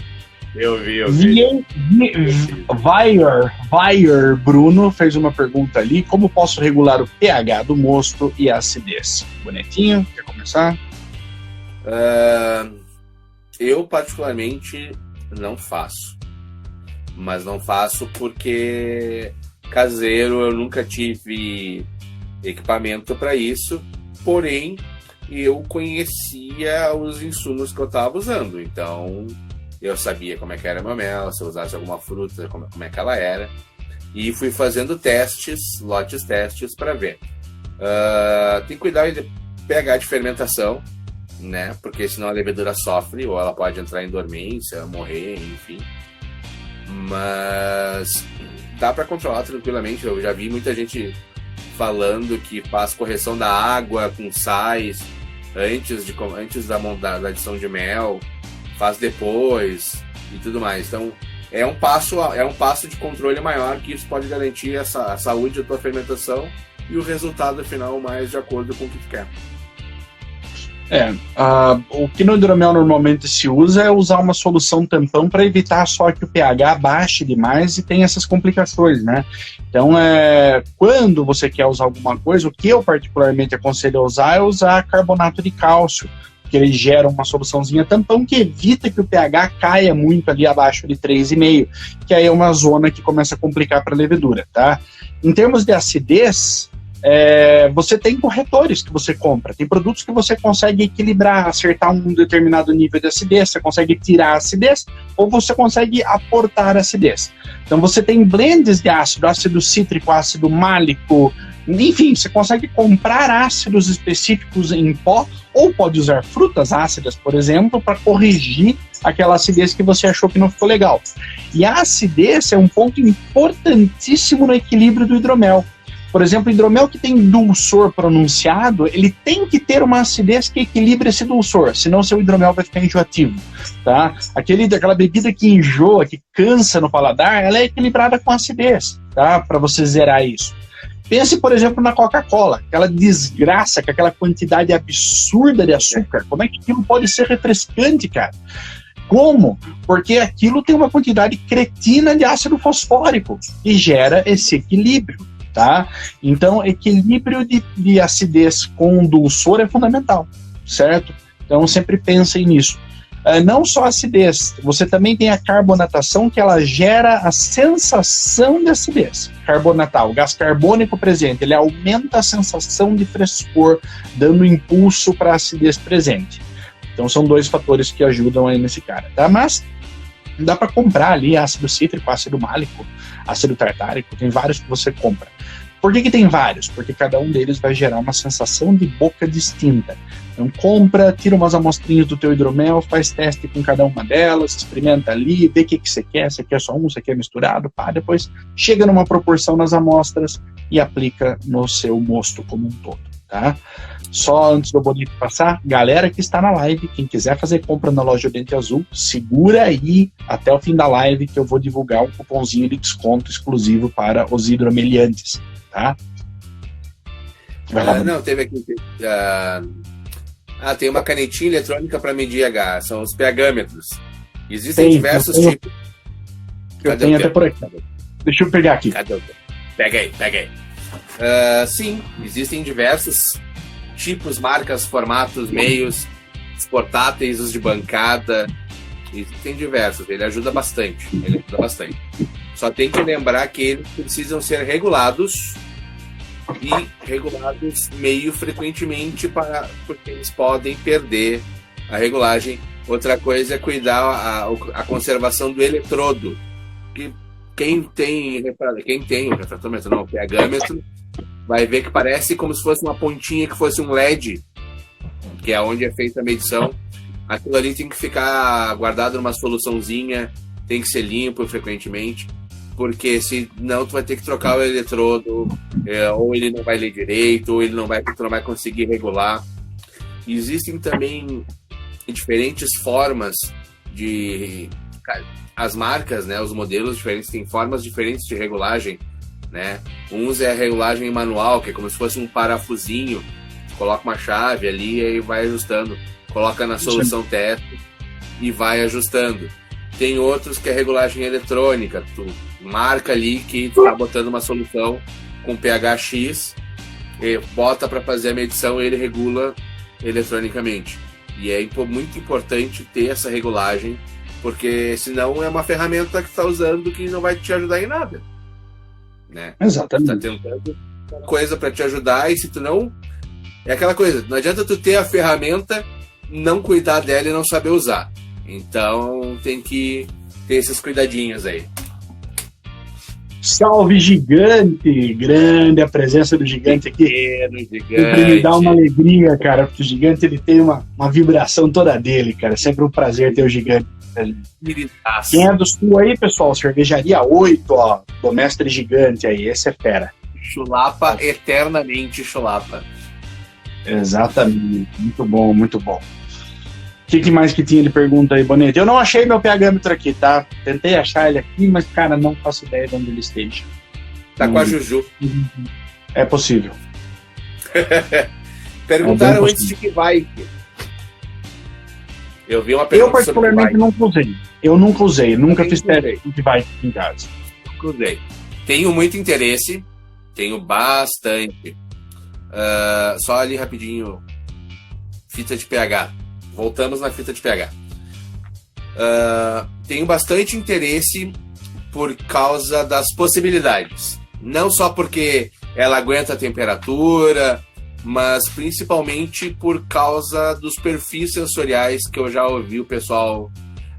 Eu vi. Vayer Bruno fez uma pergunta ali: como posso regular o pH do mosto e a acidez? Bonitinho, quer começar? Eu particularmente não faço, mas não faço porque caseiro eu nunca tive equipamento para isso, porém eu conhecia os insumos que eu estava usando, então eu sabia como é que era meu mel, se eu usasse alguma fruta, como é que ela era. E fui fazendo lotes testes para ver. Tem que cuidar de pH de fermentação, né? Porque senão a levedura sofre, ou ela pode entrar em dormência, morrer, enfim. Mas dá para controlar tranquilamente. Eu já vi muita gente falando que faz correção da água com sais antes da adição de mel, faz depois e tudo mais. Então é um passo de controle maior, que isso pode garantir a saúde da tua fermentação e o resultado final mais de acordo com o que tu quer. O que no hidromel normalmente se usa é usar uma solução tampão para evitar só que o pH baixe demais e tenha essas complicações, né? Então, quando você quer usar alguma coisa, o que eu particularmente aconselho a usar é usar carbonato de cálcio, porque ele gera uma soluçãozinha tampão que evita que o pH caia muito ali abaixo de 3,5, que aí é uma zona que começa a complicar para a levedura, tá? Em termos de acidez, você tem corretores que você compra, tem produtos que você consegue equilibrar, acertar um determinado nível de acidez, você consegue tirar a acidez ou você consegue aportar acidez. Então você tem blends de ácido cítrico, ácido málico, enfim, você consegue comprar ácidos específicos em pó ou pode usar frutas ácidas, por exemplo, para corrigir aquela acidez que você achou que não ficou legal. E a acidez é um ponto importantíssimo no equilíbrio do hidromel. Por exemplo, o hidromel que tem dulçor pronunciado, ele tem que ter uma acidez que equilibre esse dulçor, senão seu hidromel vai ficar enjoativo, tá? Aquela bebida que enjoa, que cansa no paladar, ela é equilibrada com acidez, tá? Para você zerar isso. Pense, por exemplo, na Coca-Cola, aquela desgraça, com aquela quantidade absurda de açúcar. Como é que aquilo pode ser refrescante, cara? Como? Porque aquilo tem uma quantidade cretina de ácido fosfórico e gera esse equilíbrio. Tá? Então, equilíbrio de acidez com dulçor é fundamental, certo? Então, sempre pensem nisso. Não só acidez, você também tem a carbonatação, que ela gera a sensação de acidez carbonatal. O gás carbônico presente, ele aumenta a sensação de frescor, dando impulso para a acidez presente. Então, são 2 fatores que ajudam aí nesse cara, tá? Mas dá para comprar ali ácido cítrico, ácido málico, ácido tartárico, tem vários que você compra. Por que tem vários? Porque cada um deles vai gerar uma sensação de boca distinta. Então compra, tira umas amostrinhas do teu hidromel, faz teste com cada uma delas, experimenta ali, vê o que você quer só um, você quer misturado, depois chega numa proporção nas amostras e aplica no seu mosto como um todo, tá? Só antes do Bonito passar, galera que está na live, quem quiser fazer compra na loja Dente Azul, segura aí até o fim da live que eu vou divulgar um cupomzinho de desconto exclusivo para os hidromeliantes, tá? Não, teve aqui. Tem uma canetinha eletrônica para medir H, são os pH-metros. Existem diversos tipos. Eu tenho até por aqui. Deixa eu pegar aqui. Pega aí. Sim, existem diversos tipos, marcas, formatos, meios, os portáteis, os de bancada, existem diversos, ele ajuda bastante. Só tem que lembrar que eles precisam ser regulados e regulados meio frequentemente porque eles podem perder a regulagem. Outra coisa é cuidar a conservação do eletrodo, que quem tem o refratômetro, não, o pH-metro, vai ver que parece como se fosse uma pontinha que fosse um LED, que é onde é feita a medição. Aquilo ali tem que ficar guardado numa soluçãozinha, tem que ser limpo frequentemente, porque senão tu vai ter que trocar o eletrodo, ou ele não vai ler direito, ou tu não vai conseguir regular. Existem também diferentes formas de... As marcas, né, os modelos diferentes têm formas diferentes de regulagem, né? Uns é a regulagem manual, que é como se fosse um parafusinho, coloca uma chave ali e aí vai ajustando, coloca na solução teste e vai ajustando. Tem outros que é regulagem eletrônica, tu marca ali que tu tá botando uma solução com pH X, bota para fazer a medição e ele regula eletronicamente. E é muito importante ter essa regulagem, porque senão é uma ferramenta que tu tá usando que não vai te ajudar em nada, né? Exatamente. Tu tá tentando uma coisa para te ajudar e se tu não... É aquela coisa, não adianta tu ter a ferramenta, não cuidar dela e não saber usar. Então tem que ter esses cuidadinhos aí. Salve, Gigante! Grande a presença do Gigante aqui. Sempre me dá uma alegria, cara, porque o Gigante ele tem uma vibração toda dele, cara. É sempre um prazer ter o Gigante. Quem é do sul aí, pessoal? Cervejaria 8, ó, do Mestre Gigante aí, esse é fera. Chulapa, eternamente chulapa. Exatamente, muito bom, muito bom. O que mais que tinha de pergunta aí, Bonete? Eu não achei meu pH-metro aqui, tá? Tentei achar ele aqui, mas, cara, não faço ideia de onde ele esteja. Tá com a Juju. É possível. Perguntaram antes de que vai. Eu vi uma pergunta. Eu particularmente nunca usei. Nunca fiz teste de vai em casa. Nunca usei. Tenho muito interesse. Tenho bastante. Só ali rapidinho. Fita de pH. voltamos na fita de pH. Tenho bastante interesse por causa das possibilidades. Não só porque ela aguenta a temperatura, mas principalmente por causa dos perfis sensoriais que eu já ouvi o pessoal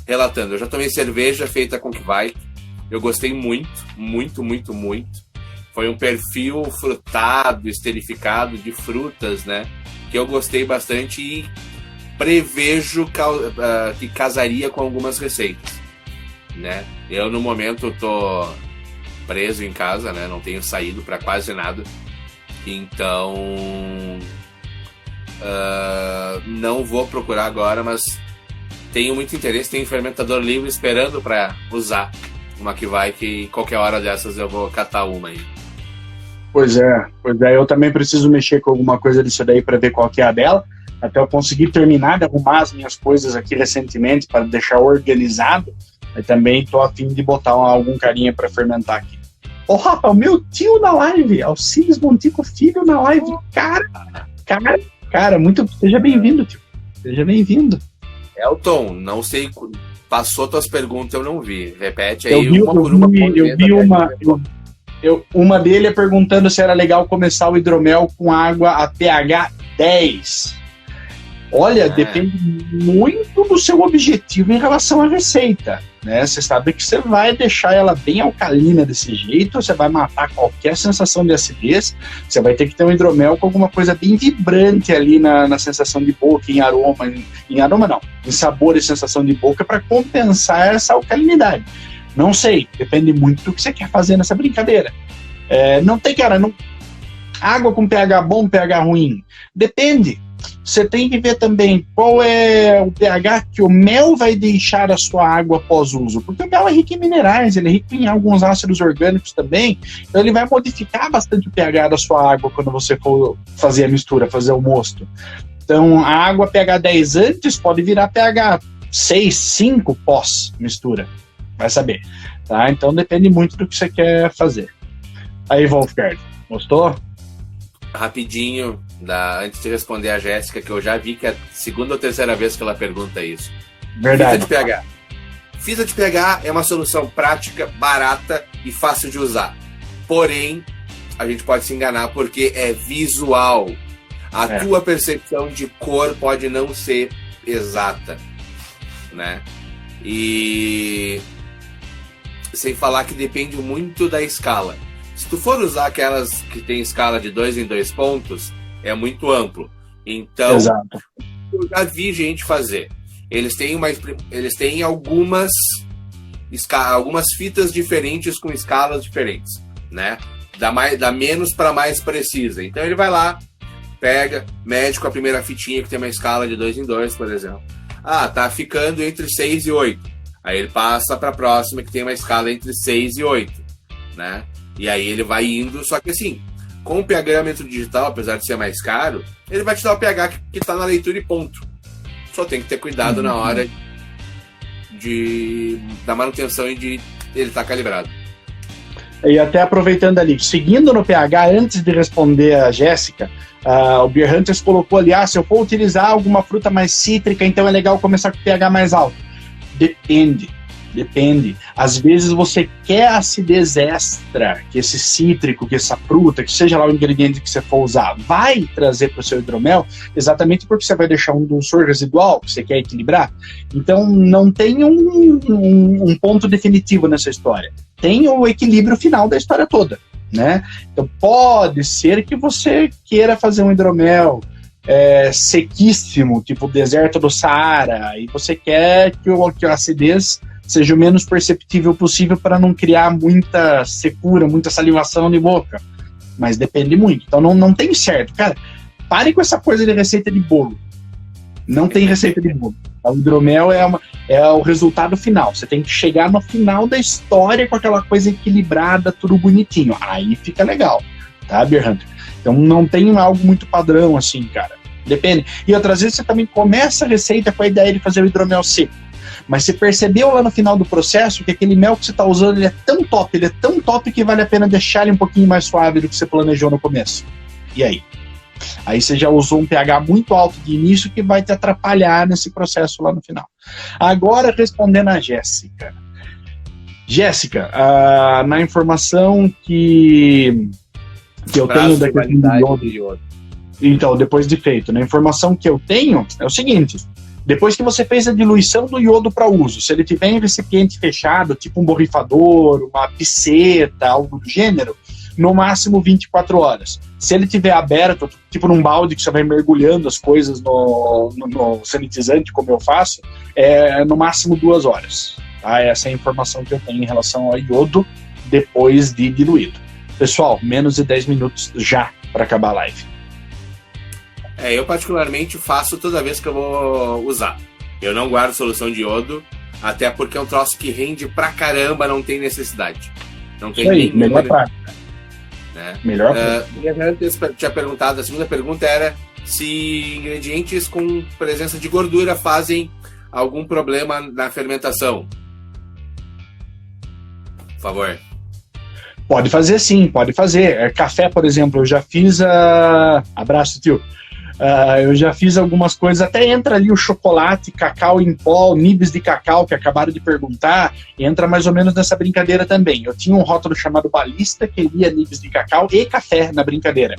relatando. Eu já tomei cerveja feita com Kveik. Eu gostei muito, muito, muito, muito. Foi um perfil frutado, esterificado de frutas, né? Que eu gostei bastante e prevejo que casaria com algumas receitas, né? Eu, no momento, tô preso em casa, né? Não tenho saído para quase nada. Então, não vou procurar agora, mas tenho muito interesse. Tenho fermentador livre esperando para usar uma Kveik e qualquer hora dessas eu vou catar uma aí. Pois é, eu também preciso mexer com alguma coisa disso daí para ver qual que é a dela, até eu conseguir terminar de arrumar as minhas coisas aqui recentemente para deixar organizado. Eu também tô a fim de botar algum carinha para fermentar aqui. Ô, Rafa, o meu tio na live, Alcides Montico Filho na live, cara, muito, seja bem-vindo, tio, seja bem-vindo. Elton, não sei, passou tuas perguntas, eu não vi, repete aí uma por uma. Eu vi uma dele perguntando se era legal começar o hidromel com água a pH 10. Olha, depende muito do seu objetivo em relação à receita, né? Você sabe que você vai deixar ela bem alcalina desse jeito, você vai matar qualquer sensação de acidez, você vai ter que ter um hidromel com alguma coisa bem vibrante ali na sensação de boca, em aroma não, em sabor e sensação de boca para compensar essa alcalinidade. Não sei, depende muito do que você quer fazer nessa brincadeira. Não tem, cara, água com pH bom, pH ruim, depende. Você tem que ver também qual é o pH que o mel vai deixar a sua água após uso, porque o mel é rico em minerais, ele é rico em alguns ácidos orgânicos também, então ele vai modificar bastante o pH da sua água quando você for fazer a mistura, fazer o mosto. Então a água pH 10 antes pode virar pH 6, 5 pós-mistura, vai saber, tá? Então depende muito do que você quer fazer. Aí, Wolfgang, gostou? Rapidinho, antes de responder a Jéssica, que eu já vi que é a segunda ou terceira vez que ela pergunta isso. Verdade. Fita de pH. Fita de pH é uma solução prática, barata e fácil de usar. Porém, a gente pode se enganar porque é visual. A tua percepção de cor pode não ser exata, né? E sem falar que depende muito da escala. Se tu for usar aquelas que tem escala de 2 em 2 pontos, é muito amplo. Então, exato. Eu já vi gente fazer. Eles têm algumas fitas diferentes com escalas diferentes, né? Da menos para mais precisa. Então ele vai lá, pega, mede com a primeira fitinha que tem uma escala de 2 em 2, por exemplo. Tá ficando entre 6 e 8. Aí ele passa para a próxima que tem uma escala entre 6 e 8, né? E aí ele vai indo, só que assim, com o pHmetro digital, apesar de ser mais caro, ele vai te dar o pH que está na leitura e ponto. Só tem que ter cuidado na hora da manutenção e de ele estar calibrado. E até aproveitando ali, seguindo no pH, antes de responder a Jéssica, o Beer Hunters colocou ali, se eu for utilizar alguma fruta mais cítrica, então é legal começar com pH mais alto. Depende. Às vezes você quer acidez extra, que esse cítrico, que essa fruta, que seja lá o ingrediente que você for usar, vai trazer para o seu hidromel, exatamente porque você vai deixar um dulçor residual que você quer equilibrar. Então não tem um ponto definitivo nessa história. Tem o equilíbrio final da história toda, né? Então pode ser que você queira fazer um hidromel sequíssimo, tipo o deserto do Saara, e você quer que a acidez seja o menos perceptível possível para não criar muita secura, muita salivação de boca. Mas depende muito. Então não tem certo. Cara, pare com essa coisa de receita de bolo. Não tem receita de bolo. O hidromel é o resultado final. Você tem que chegar no final da história com aquela coisa equilibrada, tudo bonitinho. Aí fica legal, tá, Beer Hunter? Então não tem algo muito padrão assim, cara. Depende. E outras vezes você também começa a receita com a ideia de fazer o hidromel seco. Mas você percebeu lá no final do processo que aquele mel que você está usando ele é tão top que vale a pena deixar ele um pouquinho mais suave do que você planejou no começo. E aí? Aí você já usou um pH muito alto de início que vai te atrapalhar nesse processo lá no final. Agora, respondendo a Jéssica. Jéssica, na informação que eu tenho da questão do iodo, então, depois de feito, na informação que eu tenho é o seguinte: depois que você fez a diluição do iodo para uso, se ele tiver em recipiente fechado, tipo um borrifador, uma piceta, algo do gênero, no máximo 24 horas. Se ele tiver aberto, tipo num balde que você vai mergulhando as coisas no sanitizante, como eu faço, no máximo 2 horas. Tá? Essa é a informação que eu tenho em relação ao iodo depois de diluído. Pessoal, menos de 10 minutos já para acabar a live. Eu particularmente faço toda vez que eu vou usar. Eu não guardo solução de iodo, até porque é um troço que rende pra caramba, não tem necessidade. Não tem nenhuma. Melhor prática. Né? Melhor prática. Tinha perguntado, a segunda pergunta era se ingredientes com presença de gordura fazem algum problema na fermentação. Por favor. Pode fazer sim, pode fazer. Café, por exemplo, eu já fiz abraço, tio. Eu já fiz algumas coisas, até entra ali o chocolate, cacau em pó, nibs de cacau, que acabaram de perguntar, entra mais ou menos nessa brincadeira também. Eu tinha um rótulo chamado Balista, que lia nibs de cacau e café na brincadeira.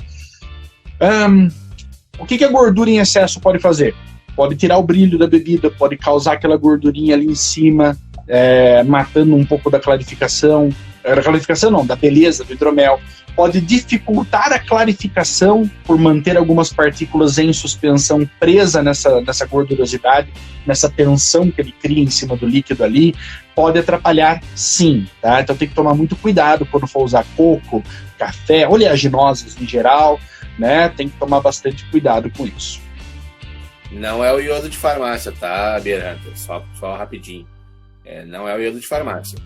O que a gordura em excesso pode fazer? Pode tirar o brilho da bebida, pode causar aquela gordurinha ali em cima, matando um pouco da clarificação. Clarificação não, da beleza do hidromel. Pode dificultar a clarificação por manter algumas partículas em suspensão presa nessa gordurosidade, nessa tensão que ele cria em cima do líquido ali. Pode atrapalhar sim, tá? Então tem que tomar muito cuidado quando for usar coco, café, oleaginosas em geral, né? Tem que tomar bastante cuidado com isso. Não é o iodo de farmácia, tá, Beer Hunter? Só rapidinho. Não é o iodo de farmácia.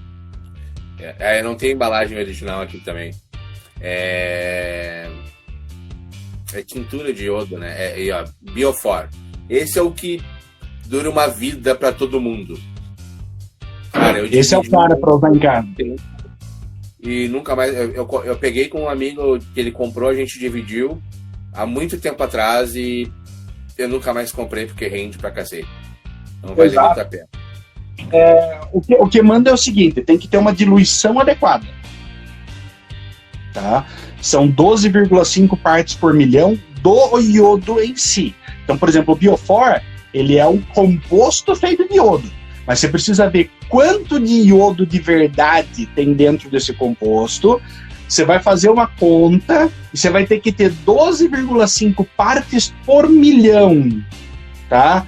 Não tem embalagem original aqui também. É tintura de iodo, né? Biofor. Esse é o que dura uma vida pra todo mundo. Cara, esse é o cara pra usar em casa. E nunca mais. Eu peguei com um amigo que ele comprou, a gente dividiu há muito tempo atrás e eu nunca mais comprei porque rende pra cacete. Não vale muito a pena. O que manda é o seguinte: tem que ter uma diluição adequada, tá? São 12,5 partes por milhão do iodo em si. Então, por exemplo, o Biofor, ele é um composto feito de iodo, mas você precisa ver quanto de iodo de verdade tem dentro desse composto. Você vai fazer uma conta e você vai ter que ter 12,5 partes por milhão, tá?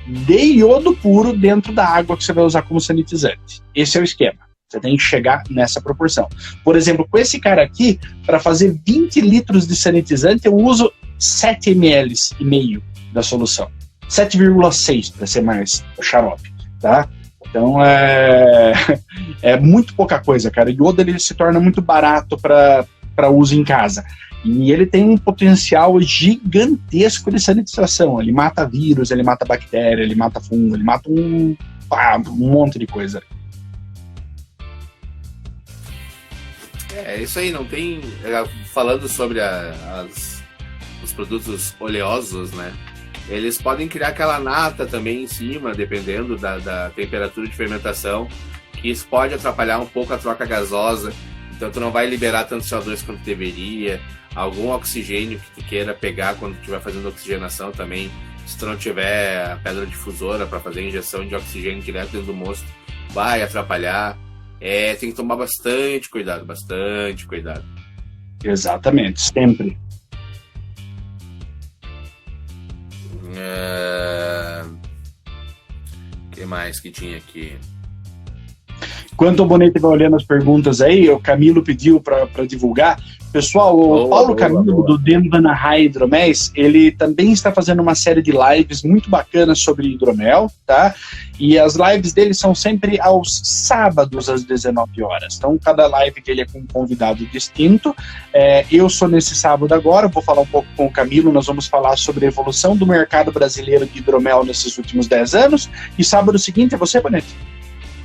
De iodo puro dentro da água que você vai usar como sanitizante. Esse é o esquema. Você tem que chegar nessa proporção. Por exemplo, com esse cara aqui, para fazer 20 litros de sanitizante, eu uso 7 ml e meio da solução. 7,6 para ser mais xarope, tá? Então é muito pouca coisa, cara. O iodo ele se torna muito barato para uso em casa. E ele tem um potencial gigantesco de sanitização. Ele mata vírus, ele mata bactéria, ele mata fungo, ele mata um monte de coisa. Isso aí, não tem... Falando sobre os produtos oleosos, né? Eles podem criar aquela nata também em cima, dependendo da temperatura de fermentação, que isso pode atrapalhar um pouco a troca gasosa. Então tu não vai liberar tanto CO2 quanto deveria. Algum oxigênio que tu queira pegar quando tu estiver fazendo oxigenação também, se tu não tiver a pedra difusora para fazer injeção de oxigênio direto dentro do mosto, vai atrapalhar. Tem que tomar bastante cuidado. Exatamente, sempre. Que mais que tinha aqui? Enquanto o Bonete vai olhando as perguntas aí, o Camilo pediu para divulgar. Pessoal, o Paulo Camilo, do Denvana High Hidroméis, ele também está fazendo uma série de lives muito bacanas sobre hidromel, tá? E as lives dele são sempre aos sábados, às 19 horas. Então, cada live dele é com um convidado distinto. Eu sou nesse sábado agora, vou falar um pouco com o Camilo, nós vamos falar sobre a evolução do mercado brasileiro de hidromel nesses últimos 10 anos. E sábado seguinte é você, Bonete?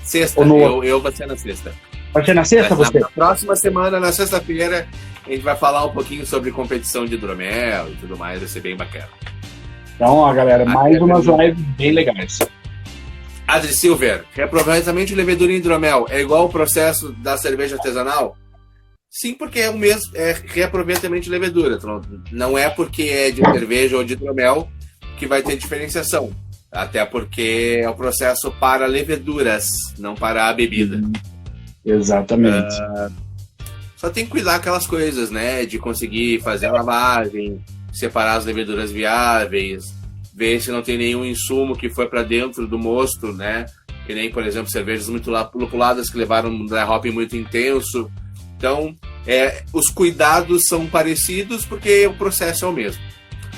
Sexta, eu vou ser na sexta. Vai ser na sexta, você? Na próxima semana, na sexta-feira, a gente vai falar um pouquinho sobre competição de hidromel e tudo mais, vai ser bem bacana. Então, ó, galera, mais umas lives bem legais. Adri Silver, reaproveitamento de levedura em hidromel é igual o processo da cerveja artesanal? Sim, porque é o mesmo, é reaproveitamento de levedura. Não é porque é de cerveja ou de hidromel que vai ter diferenciação. Até porque é o processo para leveduras, não para a bebida. Exatamente. Só tem que cuidar aquelas coisas, né? De conseguir fazer a lavagem, separar as leveduras viáveis, ver se não tem nenhum insumo que foi para dentro do mosto, né? Que nem, por exemplo, cervejas muito lupuladas que levaram um dry hopping muito intenso. Então, os cuidados são parecidos porque o processo é o mesmo.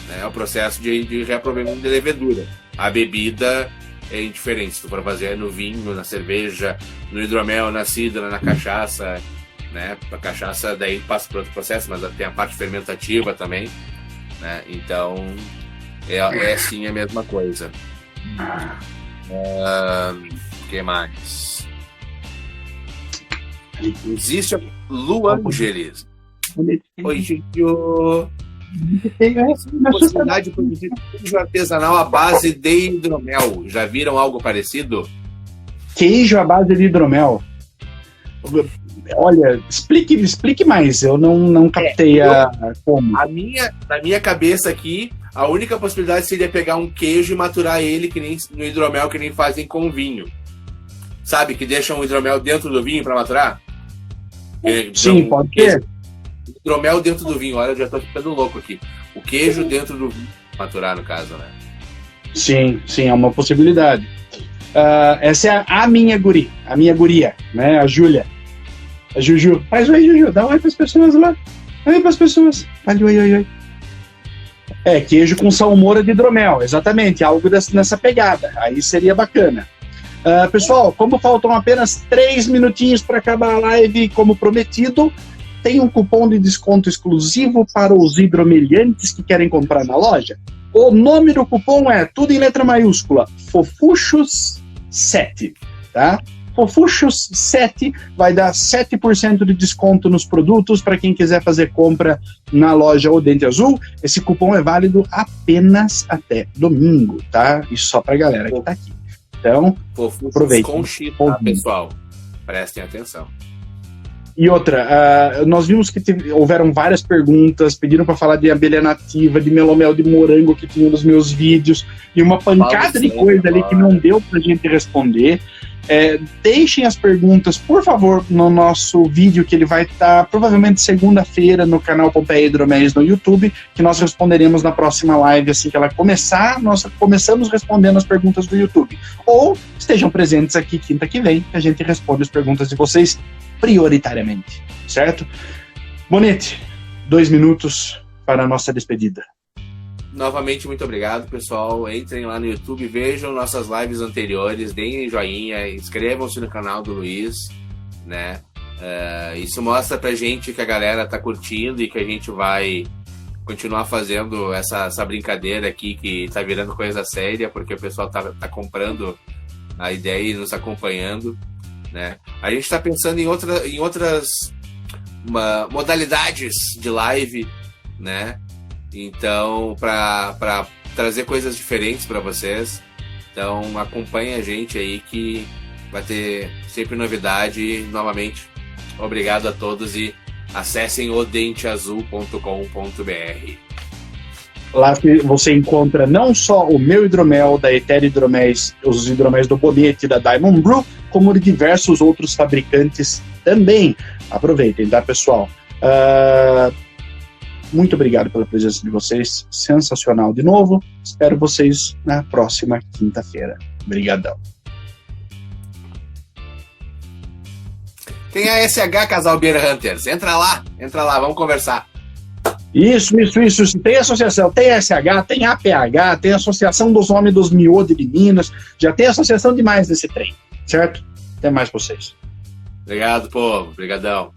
Né? É o processo de reaproveitamento de levedura. A bebida é indiferente. Se tu for fazer no vinho, na cerveja, no hidromel, na cidra, na cachaça, né? A cachaça daí passa por outro processo, mas tem a parte fermentativa também, né? Então, é sim a mesma coisa. O que mais? Existe a Lu Angeles. Oi, gente. Possibilidade de produzir queijo artesanal à base de hidromel. Já viram algo parecido? Queijo à base de hidromel. Olha, explique mais. Eu não captei como. Na minha cabeça aqui, a única possibilidade seria pegar um queijo e maturar ele que nem no hidromel, que nem fazem com vinho. Sabe, que deixam o hidromel dentro do vinho para maturar? Sim, pode ser. Hidromel dentro do vinho, olha, eu já tô ficando louco aqui. O queijo dentro do vinho, maturar no caso, né? Sim, é uma possibilidade. Essa é a minha guria, né? A Júlia. A Juju. Faz oi, Juju, dá um oi pras pessoas lá. Oi pras pessoas. Fale oi. Queijo com salmoura de hidromel, exatamente, algo nessa pegada. Aí seria bacana. Pessoal, como faltam apenas 3 minutinhos para acabar a live, como prometido, tem um cupom de desconto exclusivo para os hidromelhantes que querem comprar na loja. O nome do cupom é tudo em letra maiúscula, Fofuchos7, tá? Fofuchos7 vai dar 7% de desconto nos produtos para quem quiser fazer compra na loja O Dente Azul. Esse cupom é válido apenas até domingo, tá? E só para a galera que tá aqui. Então, aproveitem. Com X, tá, pessoal? Prestem atenção. E outra, nós vimos que houveram várias perguntas, pediram para falar de abelha nativa, de melomel de morango que tinha nos meus vídeos, e uma pancada de coisa ali que não deu pra gente responder. Deixem as perguntas, por favor, no nosso vídeo, que ele vai estar provavelmente segunda-feira no canal Pompeia Hidroméis no YouTube, que nós responderemos na próxima live. Assim que ela começar, nós começamos respondendo as perguntas do YouTube. Ou estejam presentes aqui quinta que vem, que a gente responde as perguntas de vocês prioritariamente, certo? Bonete, 2 minutos para a nossa despedida. Novamente, muito obrigado, pessoal. Entrem lá no YouTube, vejam nossas lives anteriores, deem joinha, inscrevam-se no canal do Luiz, né? Isso mostra pra gente que a galera tá curtindo e que a gente vai continuar fazendo essa brincadeira aqui, que tá virando coisa séria, porque o pessoal tá comprando a ideia e nos acompanhando, né? A gente está pensando em outras modalidades de live, né? Então, para trazer coisas diferentes para vocês. Então, acompanhe a gente aí que vai ter sempre novidade. E, novamente, obrigado a todos e acessem odenteazul.com.br. Lá você encontra não só o meu hidromel, da Etere Hidroméis, os hidroméis do Bonete, da Diamond Brew, como de diversos outros fabricantes também. Aproveitem, tá, pessoal? Muito obrigado pela presença de vocês. Sensacional de novo. Espero vocês na próxima quinta-feira. Obrigadão. Tem a SH Casal Beer Hunters. Entra lá, vamos conversar. Isso. Tem associação, tem SH, tem APH, tem Associação dos Homens dos Miô de Meninas, já tem associação demais nesse trem, certo? Até mais pra vocês. Obrigado, povo. Obrigadão.